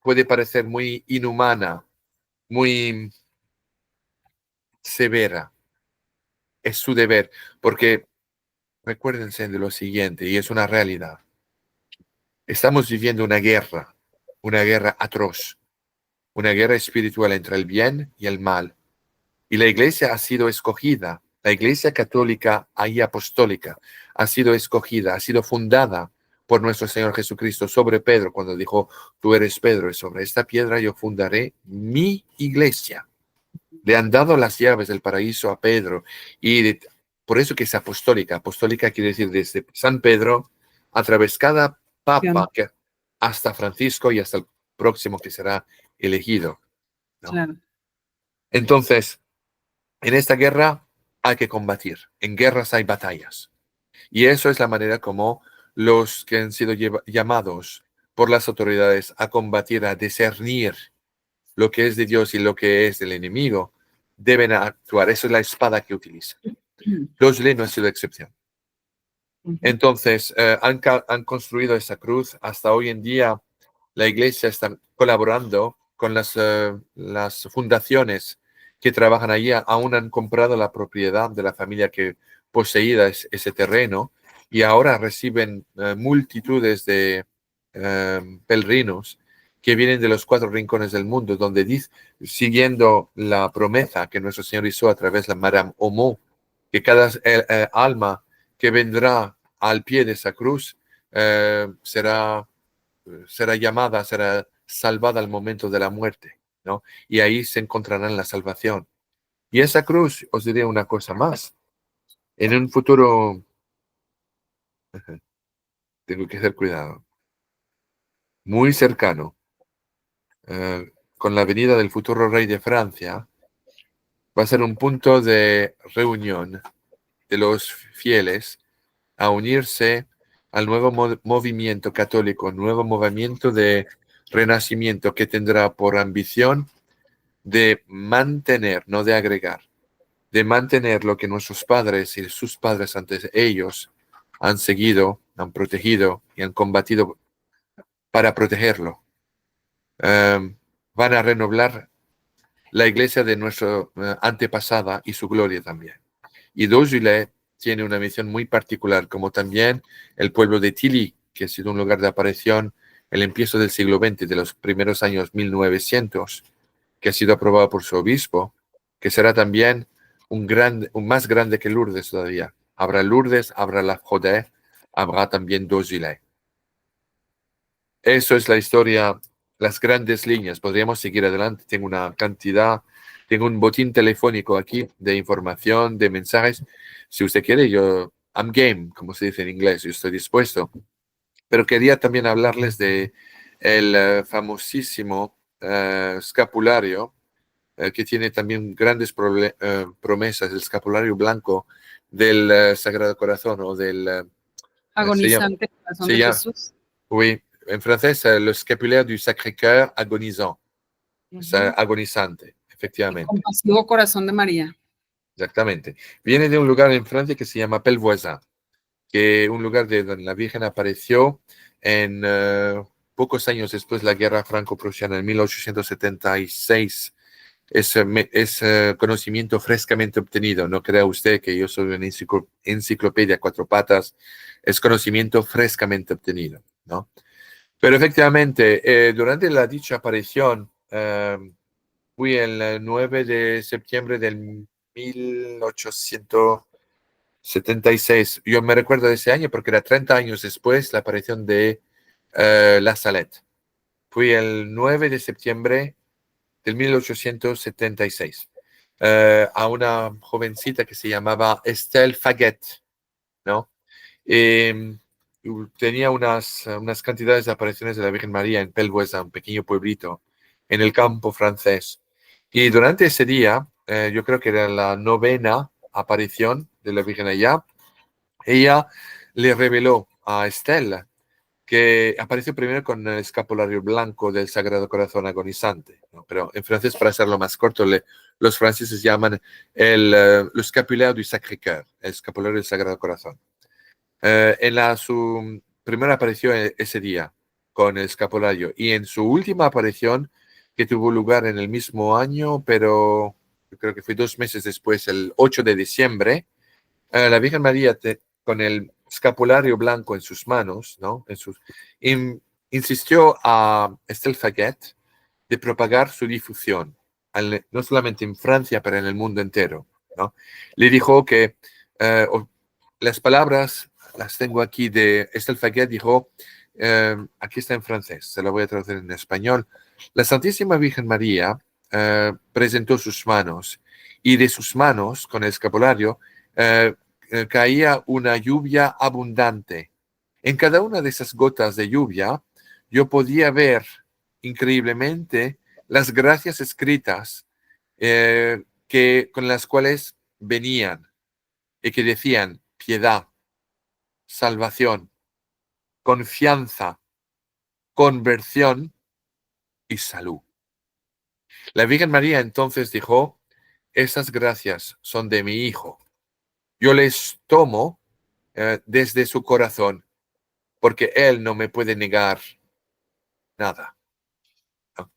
[SPEAKER 2] puede parecer muy inhumana, muy severa. Es su deber, porque recuérdense de lo siguiente, y es una realidad. Estamos viviendo una guerra atroz, una guerra espiritual entre el bien y el mal. Y la iglesia ha sido escogida, la iglesia católica y apostólica ha sido escogida, ha sido fundada por nuestro Señor Jesucristo sobre Pedro, cuando dijo, tú eres Pedro, y sobre esta piedra yo fundaré mi iglesia. Le han dado las llaves del paraíso a Pedro, y por eso que es apostólica. Apostólica quiere decir desde San Pedro, a través de cada papa, hasta Francisco y hasta el próximo que será elegido, ¿no?
[SPEAKER 3] Claro.
[SPEAKER 2] Entonces, en esta guerra hay que combatir. En guerras hay batallas. Y eso es la manera como los que han sido llamados por las autoridades a combatir, a discernir lo que es de Dios y lo que es del enemigo, deben actuar. Eso es la espada que utilizan. Los no ha sido excepción. Entonces, han construido esa cruz. Hasta hoy en día, la iglesia está colaborando con las fundaciones que trabajan allí. Aún han comprado la propiedad de la familia que poseía ese terreno, y ahora reciben multitudes de pelgrinos que vienen de los 4 rincones del mundo, donde siguiendo la promesa que nuestro Señor hizo a través de la Madame Homo, que cada alma que vendrá al pie de esa cruz será llamada, será salvada al momento de la muerte, ¿no? Y ahí se encontrarán la salvación. Y esa cruz, os diré una cosa más. En un futuro, tengo que tener cuidado, muy cercano, con la venida del futuro rey de Francia, va a ser un punto de reunión de los fieles a unirse al nuevo movimiento católico, nuevo movimiento de renacimiento que tendrá por ambición de mantener, no de agregar, de mantener lo que nuestros padres y sus padres antes de ellos han seguido, han protegido y han combatido para protegerlo. Van a renovar la iglesia de nuestra antepasada y su gloria también. Y Dosile tiene una misión muy particular, como también el pueblo de Tilly, que ha sido un lugar de aparición el empiezo del siglo XX, de los primeros años 1900, que ha sido aprobado por su obispo, que será también un más grande que Lourdes todavía. Habrá Lourdes, habrá la Jodé, habrá también Dosile. Eso es la historia, las grandes líneas. Podríamos seguir adelante. Tengo un botín telefónico aquí de información, de mensajes. Si usted quiere, I'm game, como se dice en inglés, yo estoy dispuesto. Pero quería también hablarles de el famosísimo escapulario, que tiene también grandes promesas, el escapulario blanco del Sagrado Corazón, o del...
[SPEAKER 3] Agonizante corazón de Jesús.
[SPEAKER 2] Oui, en francés, le scapulaire du Sacré-Cœur agonisant. Agonizante, efectivamente.
[SPEAKER 3] El compasivo corazón de María.
[SPEAKER 2] Exactamente. Viene de un lugar en Francia que se llama Pelvoisin, que es un lugar donde la Virgen apareció en pocos años después de la guerra franco-prusiana, en 1876. Es conocimiento frescamente obtenido. No crea usted que yo soy una enciclopedia a 4 patas. Es conocimiento frescamente obtenido, ¿no? Pero efectivamente, durante la dicha aparición, fui el 9 de septiembre del 1876. Yo me recuerdo de ese año porque era 30 años después la aparición de La Salette. Fui el 9 de septiembre del 1876 a una jovencita que se llamaba Estelle Faguet, ¿no? Tenía unas cantidades de apariciones de la Virgen María en Pelvoisin, un pequeño pueblito en el campo francés. Y durante ese día, yo creo que era la 9ª aparición de la Virgen allá, ella le reveló a Estelle que apareció primero con el escapulario blanco del Sagrado Corazón agonizante, ¿no? Pero en francés, para hacerlo más corto, los franceses llaman le scapulaire du Sacré-Cœur, el escapulario del Sagrado Corazón. Su primera aparición ese día. con el escapulario. Y en su última aparición, que tuvo lugar en el mismo año, pero yo creo que fue 2 meses después, el 8 de diciembre, la Virgen María con el escapulario blanco en sus manos, ¿no? Insistió a Estelle Faguet de propagar su difusión, no solamente en Francia, pero en el mundo entero, ¿no? Le dijo que las palabras, las tengo aquí de Estelle Faguet, dijo, aquí está en francés, se la voy a traducir en español. La Santísima Virgen María presentó sus manos y de sus manos, con el escapulario, caía una lluvia abundante. En cada una de esas gotas de lluvia, yo podía ver increíblemente las gracias escritas con las cuales venían y que decían piedad, salvación, confianza, conversión y salud. La Virgen María entonces dijo, esas gracias son de mi Hijo. Yo les tomo desde su corazón, porque Él no me puede negar nada. ¿No?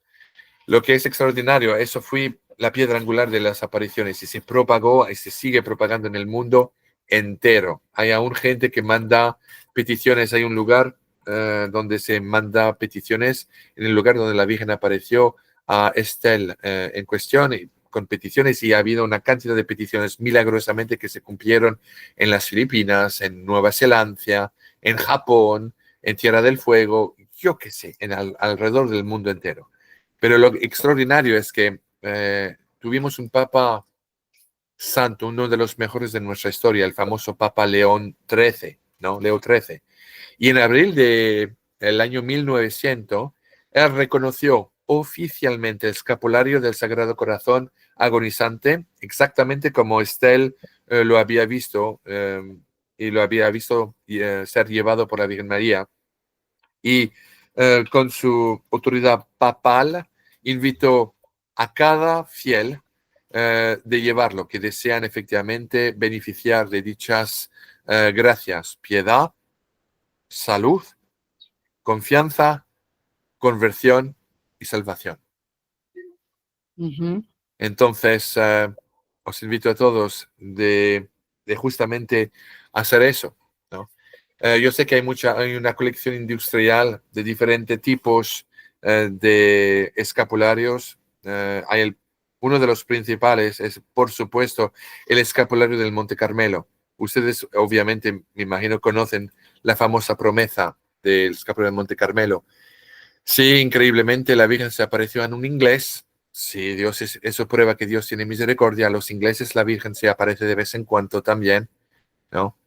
[SPEAKER 2] Lo que es extraordinario, eso fue la piedra angular de las apariciones y se propagó y se sigue propagando en el mundo entero. Hay aún gente que manda peticiones, hay un lugar donde se manda peticiones, en el lugar donde la Virgen apareció a Estelle en cuestión, con peticiones, y ha habido una cantidad de peticiones milagrosamente que se cumplieron en las Filipinas, en Nueva Zelanda, en Japón, en Tierra del Fuego, yo qué sé, alrededor del mundo entero. Pero lo extraordinario es que tuvimos un Papa Santo, uno de los mejores de nuestra historia, el famoso Papa León XIII, ¿no? Leo XIII. Y en abril del año 1900, él reconoció oficialmente el escapulario del Sagrado Corazón agonizante, exactamente como Estelle lo había visto y lo había visto ser llevado por la Virgen María. Y con su autoridad papal invitó a cada fiel de llevarlo, que desean efectivamente beneficiar de dichas gracias, piedad, salud, confianza, conversión y salvación.
[SPEAKER 3] Ujú.
[SPEAKER 2] Entonces, os invito a todos de justamente hacer eso, ¿no? Yo sé que hay una colección industrial de diferentes tipos de escapularios. Uno de los principales es, por supuesto, el escapulario del Monte Carmelo. Ustedes, obviamente, me imagino, conocen la famosa promesa del escapulario del Monte Carmelo. Sí, increíblemente, la Virgen se apareció en un inglés. Sí, eso prueba que Dios tiene misericordia. A los ingleses la Virgen se aparece de vez en cuando también, ¿no?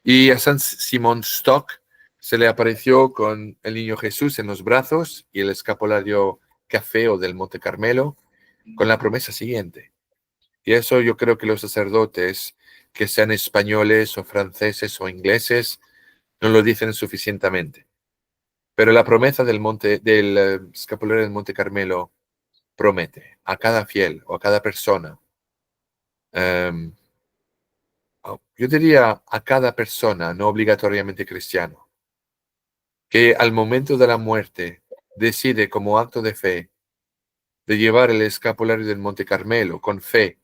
[SPEAKER 2] Y a San Simón Stock se le apareció con el niño Jesús en los brazos y el escapulario café o del Monte Carmelo, con la promesa siguiente. Y eso yo creo que los sacerdotes, que sean españoles o franceses o ingleses, no lo dicen suficientemente. Pero la promesa del escapulario del Monte Carmelo promete a cada fiel o a cada persona, yo diría a cada persona, no obligatoriamente cristiano, que al momento de la muerte decide como acto de fe de llevar el escapulario del Monte Carmelo con fe,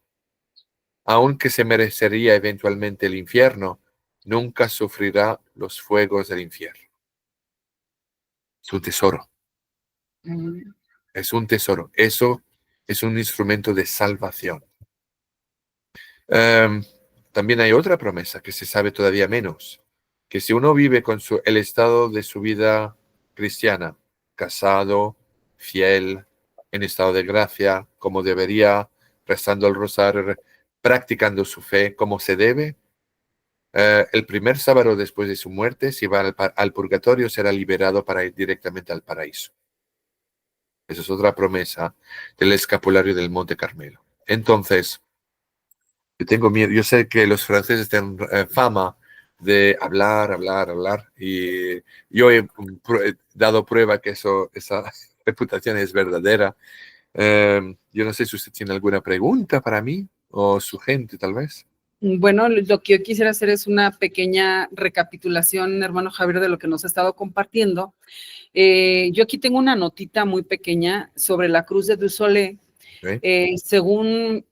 [SPEAKER 2] aunque se merecería eventualmente el infierno, nunca sufrirá los fuegos del infierno. Es un tesoro.
[SPEAKER 3] Mm.
[SPEAKER 2] Es un tesoro. Eso es un instrumento de salvación. También hay otra promesa que se sabe todavía menos, que si uno vive con el estado de su vida cristiana, casado, fiel, en estado de gracia, como debería, rezando el rosario, practicando su fe como se debe, el primer sábado después de su muerte, si va al purgatorio, será liberado para ir directamente al paraíso. Esa es otra promesa del escapulario del Monte Carmelo. Entonces, yo tengo miedo. Yo sé que los franceses tienen fama de hablar, y yo he dado prueba que esa reputación es verdadera. Yo no sé si usted tiene alguna pregunta para mí o su gente, tal vez.
[SPEAKER 3] Bueno, lo que yo quisiera hacer es una pequeña recapitulación, hermano Javier, de lo que nos ha estado compartiendo. Yo aquí tengo una notita muy pequeña sobre la cruz de Dussolé.
[SPEAKER 2] ¿Sí?
[SPEAKER 3] Según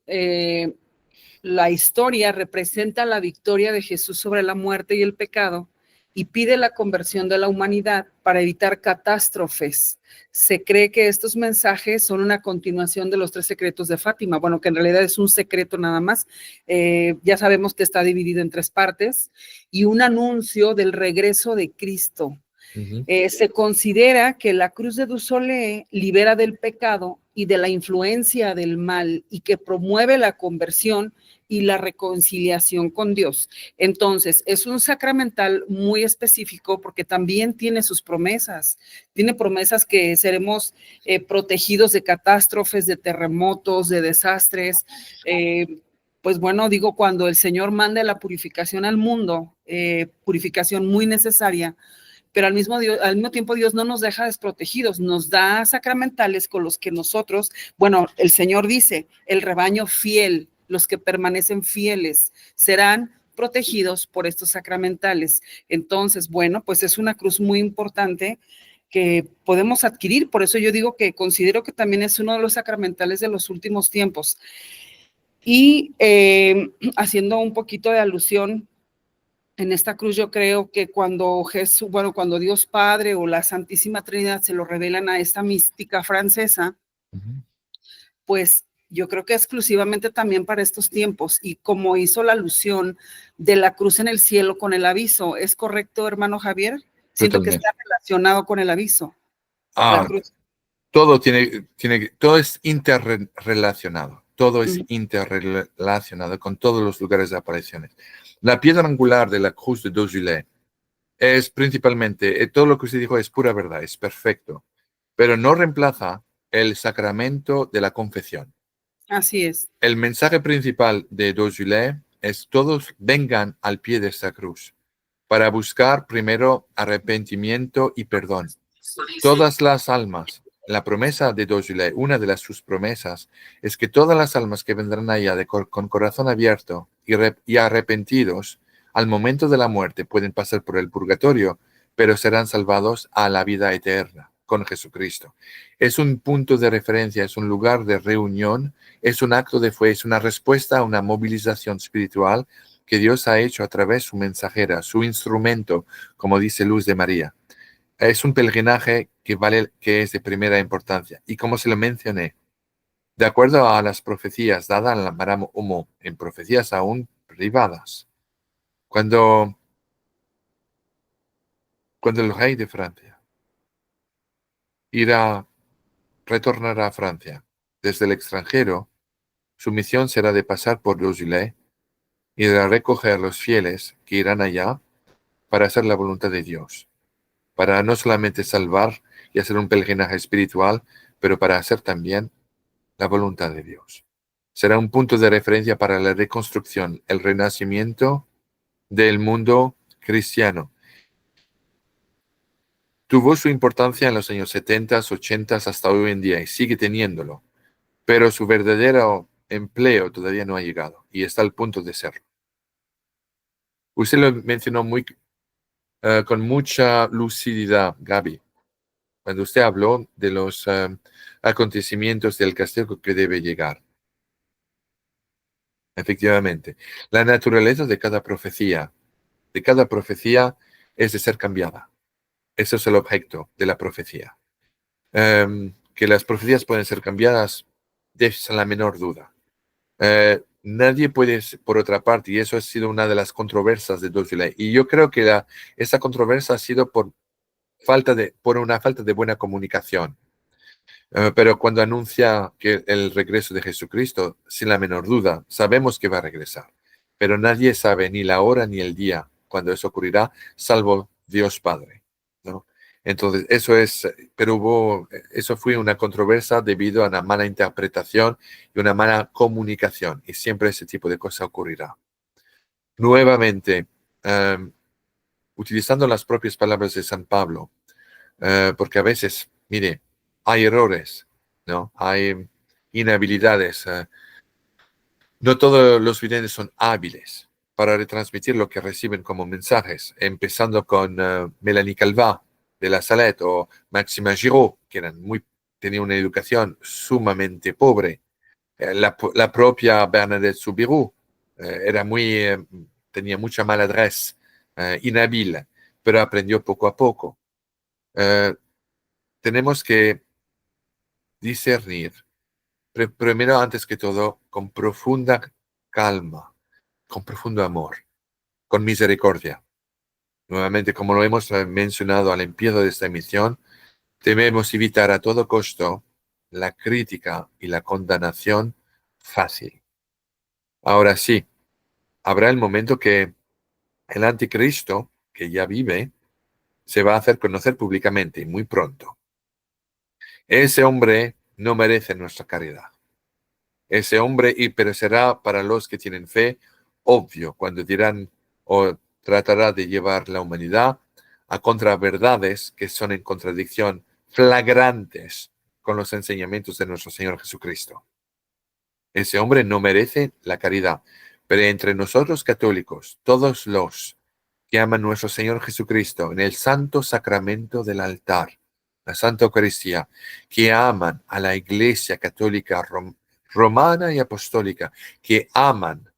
[SPEAKER 3] la historia, representa la victoria de Jesús sobre la muerte y el pecado y pide la conversión de la humanidad para evitar catástrofes. Se cree que estos mensajes son una continuación de los 3 secretos de Fátima, bueno, que en realidad es un secreto nada más. Ya sabemos que está dividido en 3 partes, y un anuncio del regreso de Cristo. Se considera que la cruz de Dussolé libera del pecado y de la influencia del mal y que promueve la conversión y la reconciliación con Dios. Entonces, es un sacramental muy específico porque también tiene sus promesas. Tiene promesas que seremos protegidos de catástrofes, de terremotos, de desastres. Pues bueno, digo, cuando el Señor manda la purificación al mundo, purificación muy necesaria, pero al mismo tiempo Dios no nos deja desprotegidos, nos da sacramentales con los que nosotros, bueno, el Señor dice, el rebaño fiel, los que permanecen fieles, serán protegidos por estos sacramentales. Entonces, bueno, pues es una cruz muy importante que podemos adquirir, por eso yo digo que considero que también es uno de los sacramentales de los últimos tiempos. Y haciendo un poquito de alusión en esta cruz, yo creo que cuando Jesús, bueno, cuando Dios Padre o la Santísima Trinidad se lo revelan a esta mística francesa, pues yo creo que exclusivamente también para estos tiempos, y como hizo la alusión de la cruz en el cielo con el aviso, ¿es correcto, hermano Javier? Siento que
[SPEAKER 2] Totalmente.
[SPEAKER 3] está relacionado con el aviso, la
[SPEAKER 2] Ah,
[SPEAKER 3] cruz.
[SPEAKER 2] todo es interrelacionado. Todo es
[SPEAKER 3] Ujú.
[SPEAKER 2] interrelacionado con todos los lugares de apariciones. La piedra angular de la cruz de Dossulet es principalmente, todo lo que usted dijo es pura verdad, es perfecto, pero no reemplaza el sacramento de la confesión.
[SPEAKER 3] Así es.
[SPEAKER 2] El mensaje principal de Dossulet es: todos vengan al pie de esta cruz para buscar primero arrepentimiento y perdón. Todas las almas, la promesa de Dossulet, una de sus promesas, es que todas las almas que vendrán allá con corazón abierto y arrepentidos, al momento de la muerte pueden pasar por el purgatorio, pero serán salvados a la vida eterna con Jesucristo. Es un punto de referencia, es un lugar de reunión, es un acto de fe, es una respuesta a una movilización espiritual que Dios ha hecho a través de su mensajera, su instrumento, como dice Luz de María. Es un pelgrinaje que es de primera importancia. Y como se lo mencioné, de acuerdo a las profecías dadas en la Maram Humo, en profecías aún privadas, cuando el rey de Francia retornará a Francia desde el extranjero, su misión será de pasar por Dossulet y de recoger los fieles que irán allá para hacer la voluntad de Dios, para no solamente salvar y hacer un pelgrinaje espiritual, pero para hacer también la voluntad de Dios. Será un punto de referencia para la reconstrucción, el renacimiento del mundo cristiano. Tuvo su importancia en los años 70, 80 hasta hoy en día y sigue teniéndolo, pero su verdadero empleo todavía no ha llegado y está al punto de serlo. Usted lo mencionó con mucha lucididad, Gaby, cuando usted habló de los acontecimientos del castigo que debe llegar. Efectivamente, la naturaleza de cada profecía es de ser cambiada. Ese es el objeto de la profecía. Que las profecías pueden ser cambiadas, es la menor duda. Nadie puede, por otra parte, y eso ha sido una de las controversias de Dossulet, y yo creo que esa controversia ha sido por una falta de buena comunicación. Pero cuando anuncia que el regreso de Jesucristo, sin la menor duda, sabemos que va a regresar. Pero nadie sabe ni la hora ni el día cuando eso ocurrirá, salvo Dios Padre, ¿no? Entonces, eso fue una controversia debido a una mala interpretación y una mala comunicación. Y siempre ese tipo de cosa ocurrirá. Nuevamente, utilizando las propias palabras de San Pablo, porque a veces, mire, hay errores, ¿no? Hay inhabilidades. No todos los videntes son hábiles para retransmitir lo que reciben como mensajes, empezando con Mélanie Calvat de La Salette o Maxima Giraud, que tenían una educación sumamente pobre. La propia Bernadette Soubirous tenía mucha maladrez, inhábil, pero aprendió poco a poco. Tenemos que discernir, primero, antes que todo, con profunda calma, con profundo amor, con misericordia. Nuevamente, como lo hemos mencionado al empiezo de esta emisión, debemos evitar a todo costo la crítica y la condenación fácil. Ahora sí, habrá el momento que el anticristo, que ya vive, se va a hacer conocer públicamente y muy pronto. Ese hombre no merece nuestra caridad. Ese hombre, pero será para los que tienen fe, obvio, cuando dirán o tratará de llevar la humanidad a contraverdades que son en contradicción flagrantes con los enseñamientos de nuestro Señor Jesucristo. Ese hombre no merece la caridad, pero entre nosotros católicos, todos los que aman a nuestro Señor Jesucristo en el santo sacramento del altar, la Santa Eucaristía, que aman a la Iglesia Católica romana y apostólica, que aman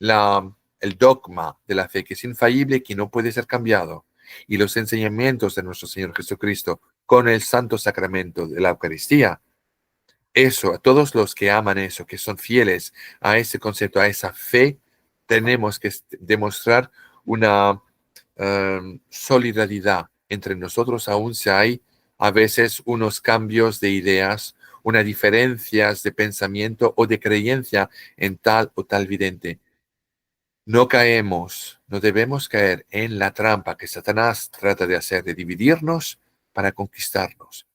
[SPEAKER 2] el dogma de la fe, que es infalible, que no puede ser cambiado, y los enseñamientos de nuestro Señor Jesucristo con el santo sacramento de la Eucaristía. Eso, a todos los que aman eso, que son fieles a ese concepto, a esa fe, tenemos que demostrar una solidaridad entre nosotros, aun si hay a veces unos cambios de ideas, unas diferencias de pensamiento o de creencia en tal o tal vidente. No debemos caer en la trampa que Satanás trata de hacer, de dividirnos para conquistarnos.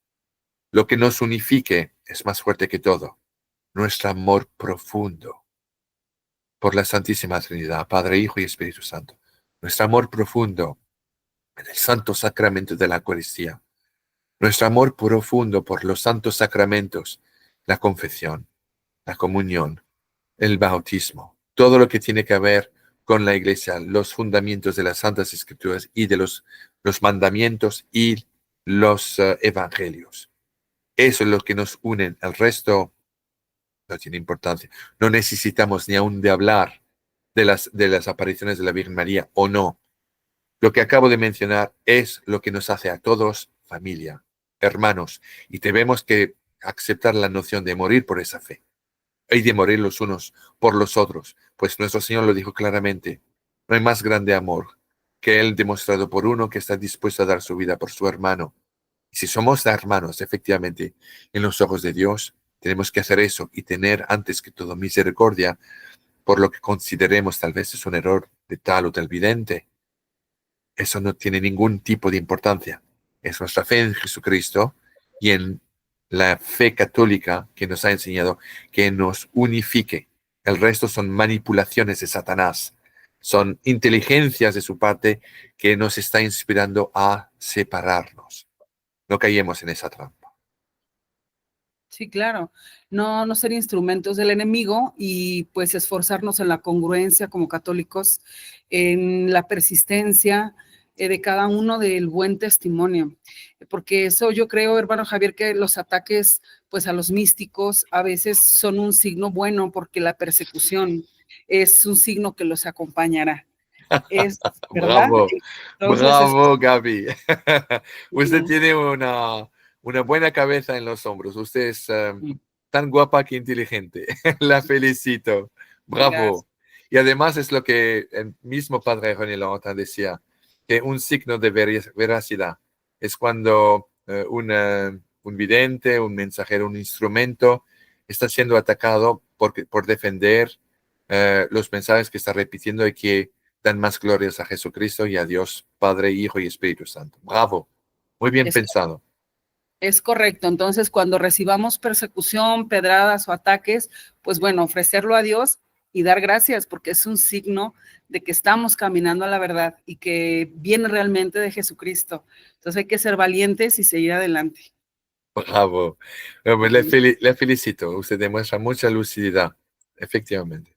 [SPEAKER 2] Lo que nos unifique es más fuerte que todo, nuestro amor profundo por la Santísima Trinidad, Padre, Hijo y Espíritu Santo. Nuestro amor profundo en el santo sacramento de la Eucaristía. Nuestro amor profundo por los santos sacramentos, la confesión, la comunión, el bautismo, todo lo que tiene que ver con la Iglesia, los fundamentos de las Santas Escrituras y de los mandamientos y los evangelios. Eso es lo que nos une. El resto no tiene importancia. No necesitamos ni aún de hablar de las apariciones de la Virgen María o no. Lo que acabo de mencionar es lo que nos hace a todos familia, hermanos, y tenemos que aceptar la noción de morir por esa fe y de morir los unos por los otros, pues nuestro Señor lo dijo claramente: no hay más grande amor que Él demostrado por uno que está dispuesto a dar su vida por su hermano. Y si somos hermanos, efectivamente, en los ojos de Dios, tenemos que hacer eso y tener antes que todo misericordia por lo que consideremos tal vez es un error de tal o tal vidente. Eso no tiene ningún tipo de importancia. Es nuestra fe en Jesucristo y en la fe católica que nos ha enseñado que nos unifique. El resto son manipulaciones de Satanás. Son inteligencias de su parte que nos está inspirando a separarnos. No caigamos en esa trampa.
[SPEAKER 3] Sí, claro. No ser instrumentos del enemigo y pues esforzarnos en la congruencia como católicos, en la persistencia de cada uno del buen testimonio. Porque eso yo creo, hermano Javier, que los ataques pues a los místicos a veces son un signo bueno, porque la persecución es un signo que los acompañará. Es verdad.
[SPEAKER 2] Bravo,
[SPEAKER 3] Entonces,
[SPEAKER 2] bravo, Gaby. Usted
[SPEAKER 3] sí.
[SPEAKER 2] tiene una buena cabeza en los hombros. Usted es tan guapa que inteligente. La felicito. Bravo.
[SPEAKER 3] Gracias.
[SPEAKER 2] Y además es lo que el mismo padre René Laurentin decía, que un signo de veracidad es cuando un vidente, un mensajero, un instrumento está siendo atacado por defender los mensajes que está repitiendo y que dan más glorias a Jesucristo y a Dios, Padre, Hijo y Espíritu Santo. Bravo. Muy bien pensado.
[SPEAKER 3] Es correcto. Entonces, cuando recibamos persecución, pedradas o ataques, pues bueno, ofrecerlo a Dios y dar gracias, porque es un signo de que estamos caminando a la verdad y que viene realmente de Jesucristo. Entonces hay que ser valientes y seguir adelante.
[SPEAKER 2] Bravo. Le felicito. Usted demuestra mucha lucididad, efectivamente.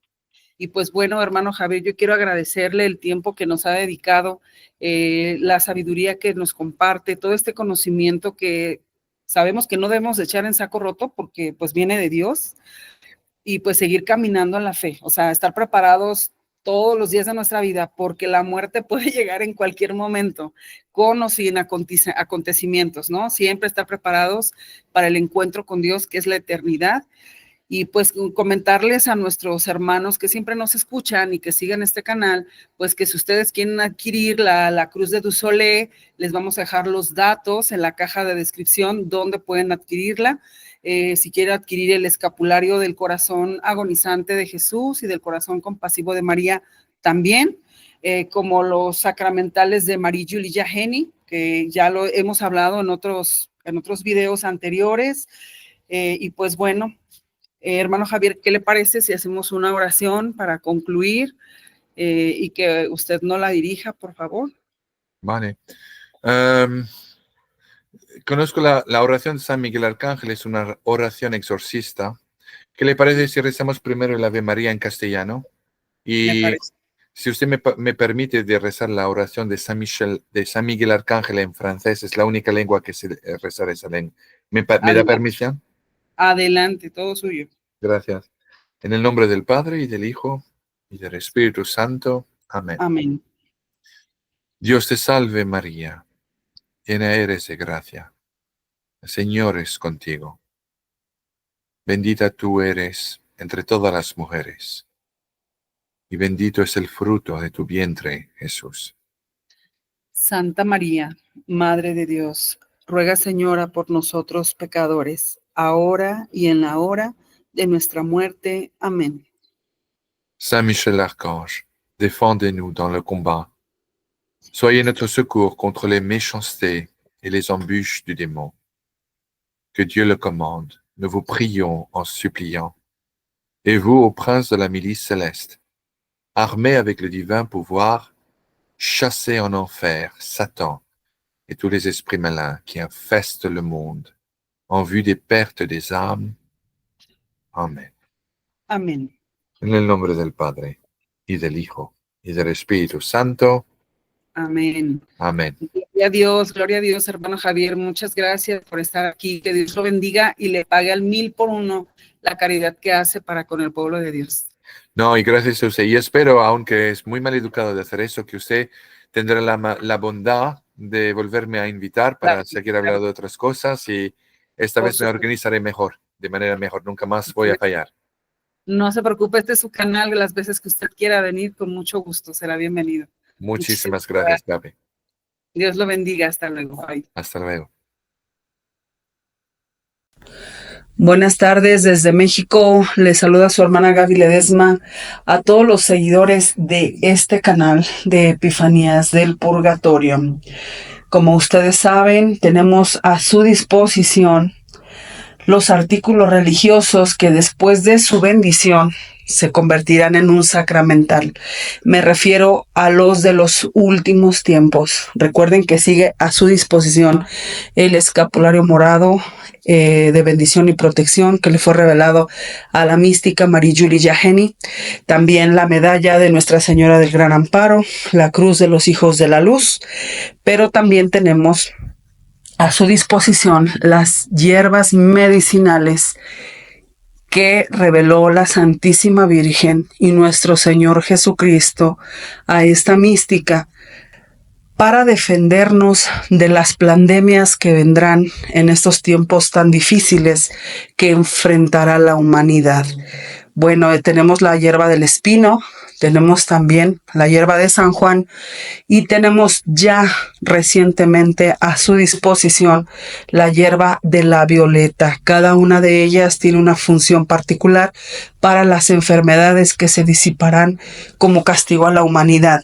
[SPEAKER 3] Y pues bueno, hermano Javier, yo quiero agradecerle el tiempo que nos ha dedicado, la sabiduría que nos comparte, todo este conocimiento que sabemos que no debemos echar en saco roto porque pues viene de Dios, y pues seguir caminando en la fe, o sea, estar preparados todos los días de nuestra vida, porque la muerte puede llegar en cualquier momento, con o sin acontecimientos, ¿no? Siempre estar preparados para el encuentro con Dios, que es la eternidad. Y pues comentarles a nuestros hermanos que siempre nos escuchan y que sigan este canal, pues que si ustedes quieren adquirir la Cruz de Dussolé, les vamos a dejar los datos en la caja de descripción donde pueden adquirirla. Si quieren adquirir el escapulario del corazón agonizante de Jesús y del corazón compasivo de María también, como los sacramentales de Marie Julie Jahenny, que ya lo hemos hablado en otros videos anteriores. Y pues bueno, hermano Javier, ¿qué le parece si hacemos una oración para concluir y que usted no la dirija, por favor?
[SPEAKER 2] Vale. Conozco la oración de San Miguel Arcángel, es una oración exorcista. ¿Qué le parece si rezamos primero el Ave María en castellano?
[SPEAKER 3] Me
[SPEAKER 2] Y
[SPEAKER 3] parece.
[SPEAKER 2] si usted me permite de rezar la oración de San Miguel Arcángel en francés, es la única lengua que sé rezar esa lengua. ¿Me da
[SPEAKER 3] Adelante.
[SPEAKER 2] permisión?
[SPEAKER 3] Adelante, todo suyo.
[SPEAKER 2] Gracias. En el nombre del Padre, y del Hijo, y del Espíritu Santo. Amén.
[SPEAKER 3] Amén.
[SPEAKER 2] Dios te salve María, llena eres de gracia. El Señor es contigo. Bendita tú eres entre todas las mujeres, y bendito es el fruto de tu vientre, Jesús.
[SPEAKER 3] Santa María, Madre de Dios, ruega, Señora, por nosotros pecadores, ahora y en la hora de nuestra muerte. Amén.
[SPEAKER 2] Saint Michel Archange, défendez-nous dans le combat. Soyez notre secours contre les méchancetés et les embûches du démon. Que Dieu le commande, nous vous prions en suppliant. Et vous, ô prince de la milice céleste, armés avec le divin pouvoir, chassez en enfer Satan et tous les esprits malins qui infestent le monde en vue des pertes des âmes. Amén.
[SPEAKER 3] Amén.
[SPEAKER 2] En el nombre del Padre, y del Hijo, y del Espíritu Santo.
[SPEAKER 3] Amén.
[SPEAKER 2] Amén.
[SPEAKER 3] Gloria a Dios, hermano Javier. Muchas gracias por estar aquí. Que Dios lo bendiga y le pague al 1000 por uno la caridad que hace para con el pueblo de Dios.
[SPEAKER 2] No, y gracias a usted. Y espero, aunque es muy mal educado de hacer eso, que usted tendrá la bondad de volverme a invitar para seguir hablando de otras cosas, y esta vez me organizaré mejor, de manera mejor. Nunca más voy a fallar.
[SPEAKER 3] No se preocupe, este es su canal. Las veces que usted quiera venir, con mucho gusto, será bienvenido.
[SPEAKER 2] Muchísimas gracias, Gaby.
[SPEAKER 3] Dios lo bendiga. Hasta luego. Bye.
[SPEAKER 2] Hasta luego.
[SPEAKER 3] Buenas tardes desde México. Les saluda su hermana Gaby Ledesma. A todos los seguidores de este canal de Epifanías del Purgatorio. Como ustedes saben, tenemos a su disposición los artículos religiosos que después de su bendición se convertirán en un sacramental. Me refiero a los de los últimos tiempos. Recuerden que sigue a su disposición el escapulario morado de bendición y protección que le fue revelado a la mística Marie Julie Jahenny. También la medalla de Nuestra Señora del Gran Amparo, la cruz de los Hijos de la Luz. Pero también tenemos a su disposición las hierbas medicinales que reveló la Santísima Virgen y nuestro Señor Jesucristo a esta mística para defendernos de las pandemias que vendrán en estos tiempos tan difíciles que enfrentará la humanidad. Bueno, tenemos la hierba del espino, tenemos también la hierba de San Juan y tenemos ya recientemente a su disposición la hierba de la violeta. Cada una de ellas tiene una función particular para las enfermedades que se disiparán como castigo a la humanidad.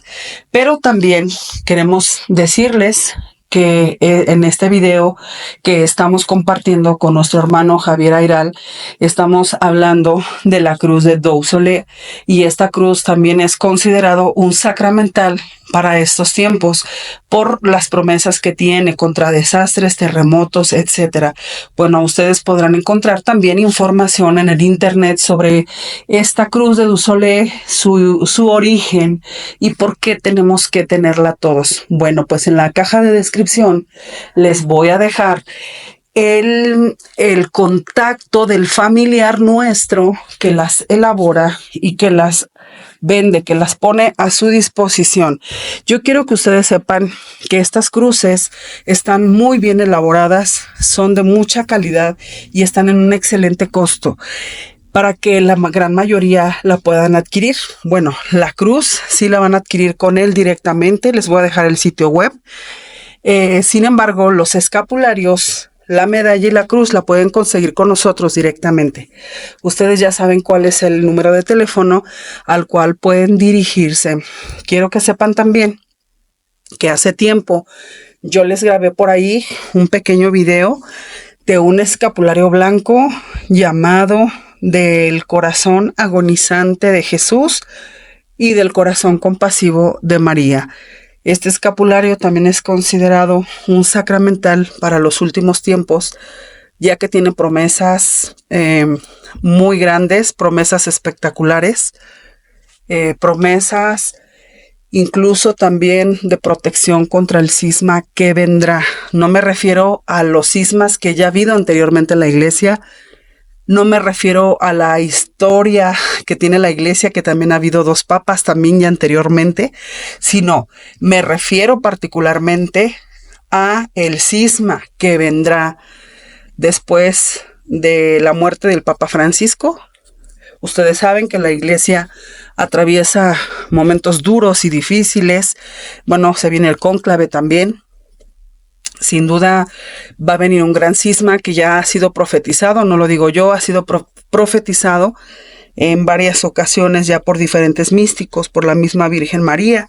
[SPEAKER 3] Pero también queremos decirles que en este video que estamos compartiendo con nuestro hermano Javier Ayral, estamos hablando de la cruz de Dussolé, y esta cruz también es considerado un sacramental para estos tiempos por las promesas que tiene contra desastres, terremotos, etcétera. Bueno, ustedes podrán encontrar también información en el internet sobre esta cruz de Dussolé, su origen y por qué tenemos que tenerla todos. Bueno, pues en la caja de descripción les voy a dejar el contacto del familiar nuestro que las elabora y que las vende, que las pone a su disposición. Yo quiero que ustedes sepan que estas cruces están muy bien elaboradas, son de mucha calidad y están en un excelente costo para que la gran mayoría la puedan adquirir. Bueno, la cruz sí la van a adquirir con él directamente, les voy a dejar el sitio web. Sin embargo, los escapularios, la medalla y la cruz la pueden conseguir con nosotros directamente. Ustedes ya saben cuál es el número de teléfono al cual pueden dirigirse. Quiero que sepan también que hace tiempo yo les grabé por ahí un pequeño video de un escapulario blanco llamado del corazón agonizante de Jesús y del corazón compasivo de María. Este escapulario también es considerado un sacramental para los últimos tiempos, ya que tiene promesas muy grandes, promesas espectaculares, promesas incluso también de protección contra el cisma que vendrá. No me refiero a los cismas que ya ha habido anteriormente en la iglesia, no me refiero a la historia que tiene la iglesia, que también ha habido 2 papas también ya anteriormente, sino me refiero particularmente a el cisma que vendrá después de la muerte del Papa Francisco. Ustedes saben que la iglesia atraviesa momentos duros y difíciles. Bueno, se viene el cónclave también. Sin duda va a venir un gran cisma que ya ha sido profetizado, no lo digo yo, ha sido profetizado en varias ocasiones ya por diferentes místicos, por la misma Virgen María,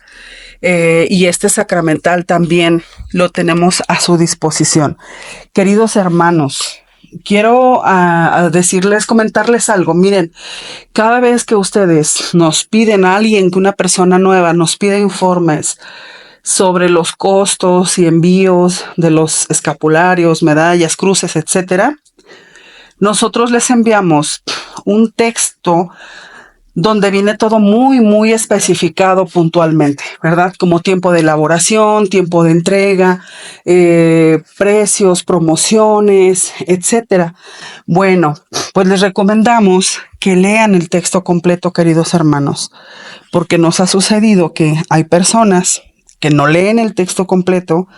[SPEAKER 3] y este sacramental también lo tenemos a su disposición. Queridos hermanos, quiero comentarles algo. Miren, cada vez que ustedes nos piden a alguien, que una persona nueva nos pide informes sobre los costos y envíos de los escapularios, medallas, cruces, etcétera, nosotros les enviamos un texto donde viene todo muy, muy especificado puntualmente, ¿verdad? Como tiempo de elaboración, tiempo de entrega, precios, promociones, etcétera. Bueno, pues les recomendamos que lean el texto completo, queridos hermanos, porque nos ha sucedido que hay personas que no leen el texto completo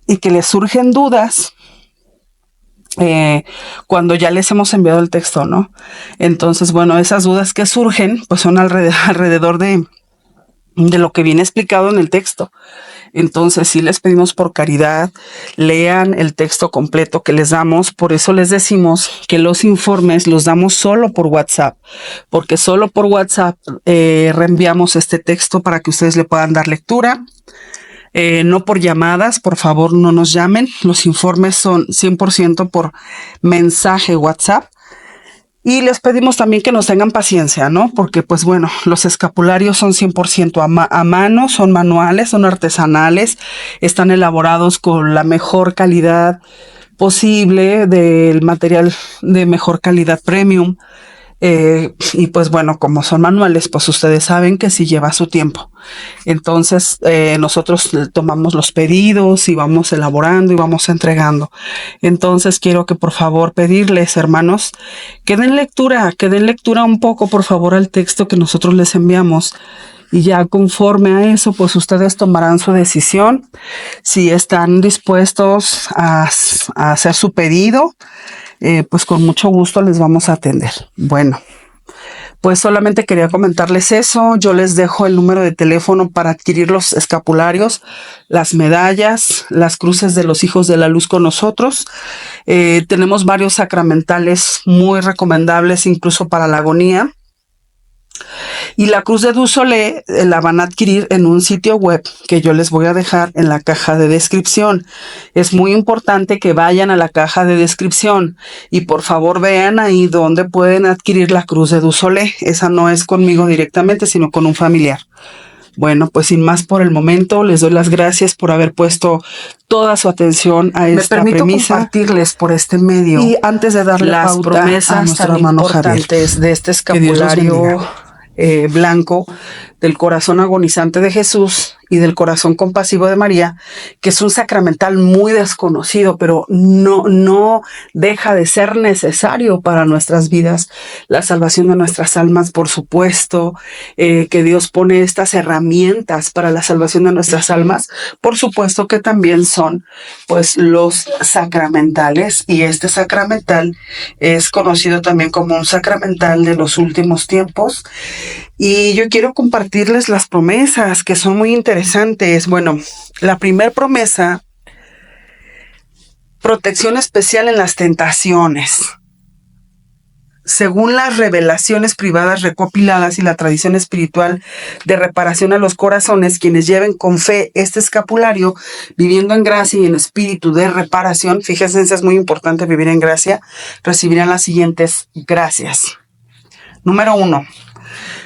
[SPEAKER 3] y que les surgen dudas cuando ya les hemos enviado el texto, ¿no? Entonces, bueno, esas dudas que surgen, pues son alrededor de lo que viene explicado en el texto. Entonces, sí les pedimos por caridad, lean el texto completo que les damos. Por eso les decimos que los informes los damos solo por WhatsApp, porque solo por WhatsApp reenviamos este texto para que ustedes le puedan dar lectura. No por llamadas, por favor no nos llamen. Los informes son 100% por mensaje WhatsApp. Y les pedimos también que nos tengan paciencia, ¿no? Porque, pues bueno, los escapularios son 100% a mano, son manuales, son artesanales, están elaborados con la mejor calidad posible, del material de mejor calidad premium. Y pues bueno, como son manuales, pues ustedes saben que sí lleva su tiempo. Entonces nosotros tomamos los pedidos y vamos elaborando y vamos entregando. Entonces quiero que por favor pedirles, hermanos, que den lectura un poco por favor al texto que nosotros les enviamos. Y ya conforme a eso, pues ustedes tomarán su decisión. Si están dispuestos a hacer su pedido, pues con mucho gusto les vamos a atender. Bueno, pues solamente quería comentarles eso. Yo les dejo el número de teléfono para adquirir los escapularios, las medallas, las cruces de los hijos de la luz con nosotros. Tenemos varios sacramentales muy recomendables, incluso para la agonía. Y la cruz de Dussolé la van a adquirir en un sitio web que yo les voy a dejar en la caja de descripción. Es muy importante que vayan a la caja de descripción y por favor vean ahí donde pueden adquirir la cruz de Dussolé. Esa no es conmigo directamente, sino con un familiar.
[SPEAKER 4] Bueno, pues sin más por el momento, les doy las gracias por haber puesto toda su atención a esta
[SPEAKER 3] Me permito
[SPEAKER 4] premisa.
[SPEAKER 3] compartirles por este medio
[SPEAKER 4] Y antes de darle
[SPEAKER 3] las
[SPEAKER 4] pauta a
[SPEAKER 3] promesas
[SPEAKER 4] nuestro
[SPEAKER 3] tan
[SPEAKER 4] hermano Javier,
[SPEAKER 3] importantes de este
[SPEAKER 4] que Dios los
[SPEAKER 3] escapulario
[SPEAKER 4] bendiga. Blanco del corazón agonizante de Jesús y del corazón compasivo de María, que es un sacramental muy desconocido, pero no deja de ser necesario para nuestras vidas, la salvación de nuestras almas, por supuesto, que Dios pone estas herramientas para la salvación de nuestras almas, por supuesto que también son pues los sacramentales, y este sacramental es conocido también como un sacramental de los últimos tiempos. Y yo quiero compartirles las promesas que son muy interesantes. Bueno, la primera promesa, protección especial en las tentaciones. Según las revelaciones privadas recopiladas y la tradición espiritual de reparación a los corazones, quienes lleven con fe este escapulario, viviendo en gracia y en espíritu de reparación, fíjense, es muy importante vivir en gracia, recibirán las siguientes gracias. Número 1.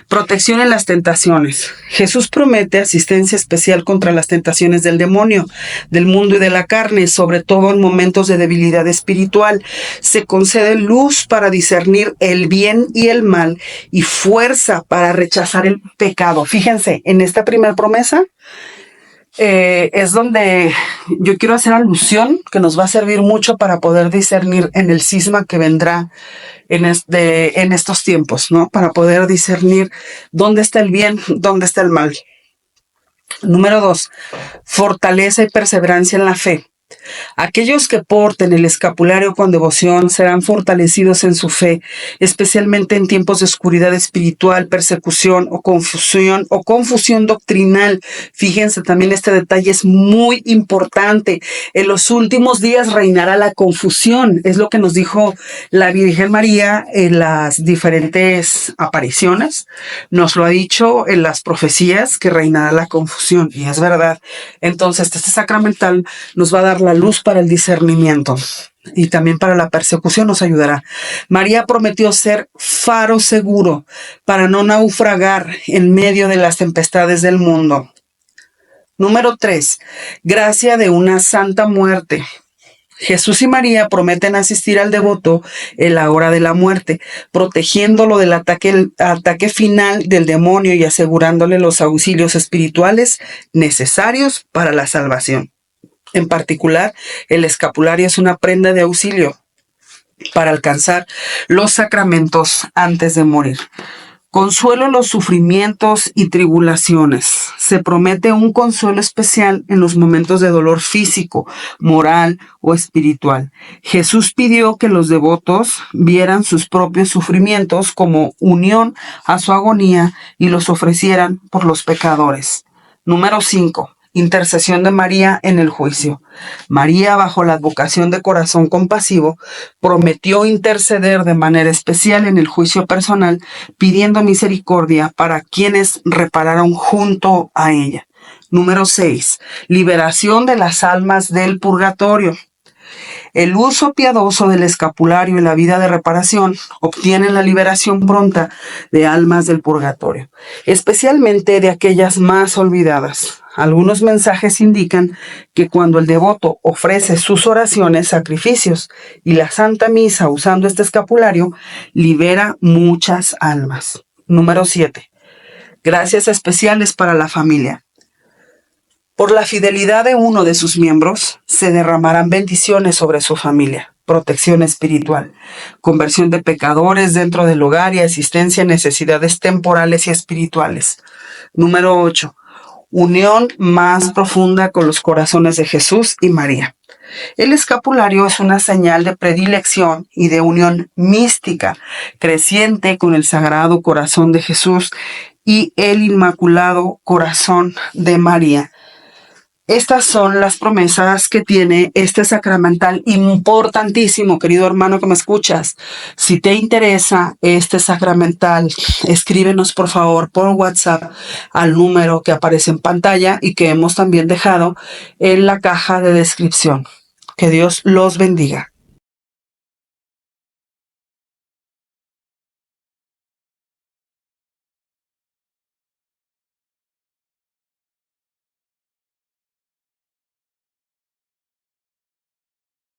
[SPEAKER 4] Protección en las tentaciones. Jesús promete asistencia especial contra las tentaciones del demonio, del mundo y de la carne, sobre todo en momentos de debilidad espiritual. Se concede luz para discernir el bien y el mal y fuerza para rechazar el pecado. Fíjense, en esta primera promesa es donde yo quiero hacer alusión que nos va a servir mucho para poder discernir en el cisma que vendrá en estos tiempos, ¿no? Para poder discernir dónde está el bien, dónde está el mal. Número 2, fortaleza y perseverancia en la fe. Aquellos que porten el escapulario con devoción serán fortalecidos en su fe, especialmente en tiempos de oscuridad espiritual, persecución o confusión doctrinal. Fíjense, también este detalle es muy importante. En los últimos días reinará la confusión. Es lo que nos dijo la Virgen María en las diferentes apariciones. Nos lo ha dicho en las profecías que reinará la confusión. Y es verdad. Entonces, este sacramental nos va a dar la luz para el discernimiento y también para la persecución nos ayudará. María prometió ser faro seguro para no naufragar en medio de las tempestades del mundo. Número 3, gracia de una santa muerte. Jesús y María prometen asistir al devoto en la hora de la muerte, protegiéndolo del ataque final del demonio y asegurándole los auxilios espirituales necesarios para la salvación. En particular, el escapulario es una prenda de auxilio para alcanzar los sacramentos antes de morir. Consuelo en los sufrimientos y tribulaciones. Se promete un consuelo especial en los momentos de dolor físico, moral o espiritual. Jesús pidió que los devotos vieran sus propios sufrimientos como unión a su agonía y los ofrecieran por los pecadores. Número 5. Intercesión de María en el juicio. María, bajo la advocación de corazón compasivo, prometió interceder de manera especial en el juicio personal, pidiendo misericordia para quienes repararon junto a ella. Número 6. Liberación de las almas del purgatorio. El uso piadoso del escapulario y la vida de reparación obtiene la liberación pronta de almas del purgatorio, especialmente de aquellas más olvidadas. Algunos mensajes indican que cuando el devoto ofrece sus oraciones, sacrificios y la Santa Misa usando este escapulario, libera muchas almas. Número 7. Gracias especiales para la familia. Por la fidelidad de uno de sus miembros, se derramarán bendiciones sobre su familia, protección espiritual, conversión de pecadores dentro del hogar y asistencia en necesidades temporales y espirituales. Número 8. Unión más profunda con los corazones de Jesús y María. El escapulario es una señal de predilección y de unión mística creciente con el Sagrado Corazón de Jesús y el Inmaculado Corazón de María. Estas son las promesas que tiene este sacramental importantísimo, querido hermano que me escuchas. Si te interesa este sacramental, escríbenos por favor por WhatsApp al número que aparece en pantalla y que hemos también dejado en la caja de descripción. Que Dios los bendiga.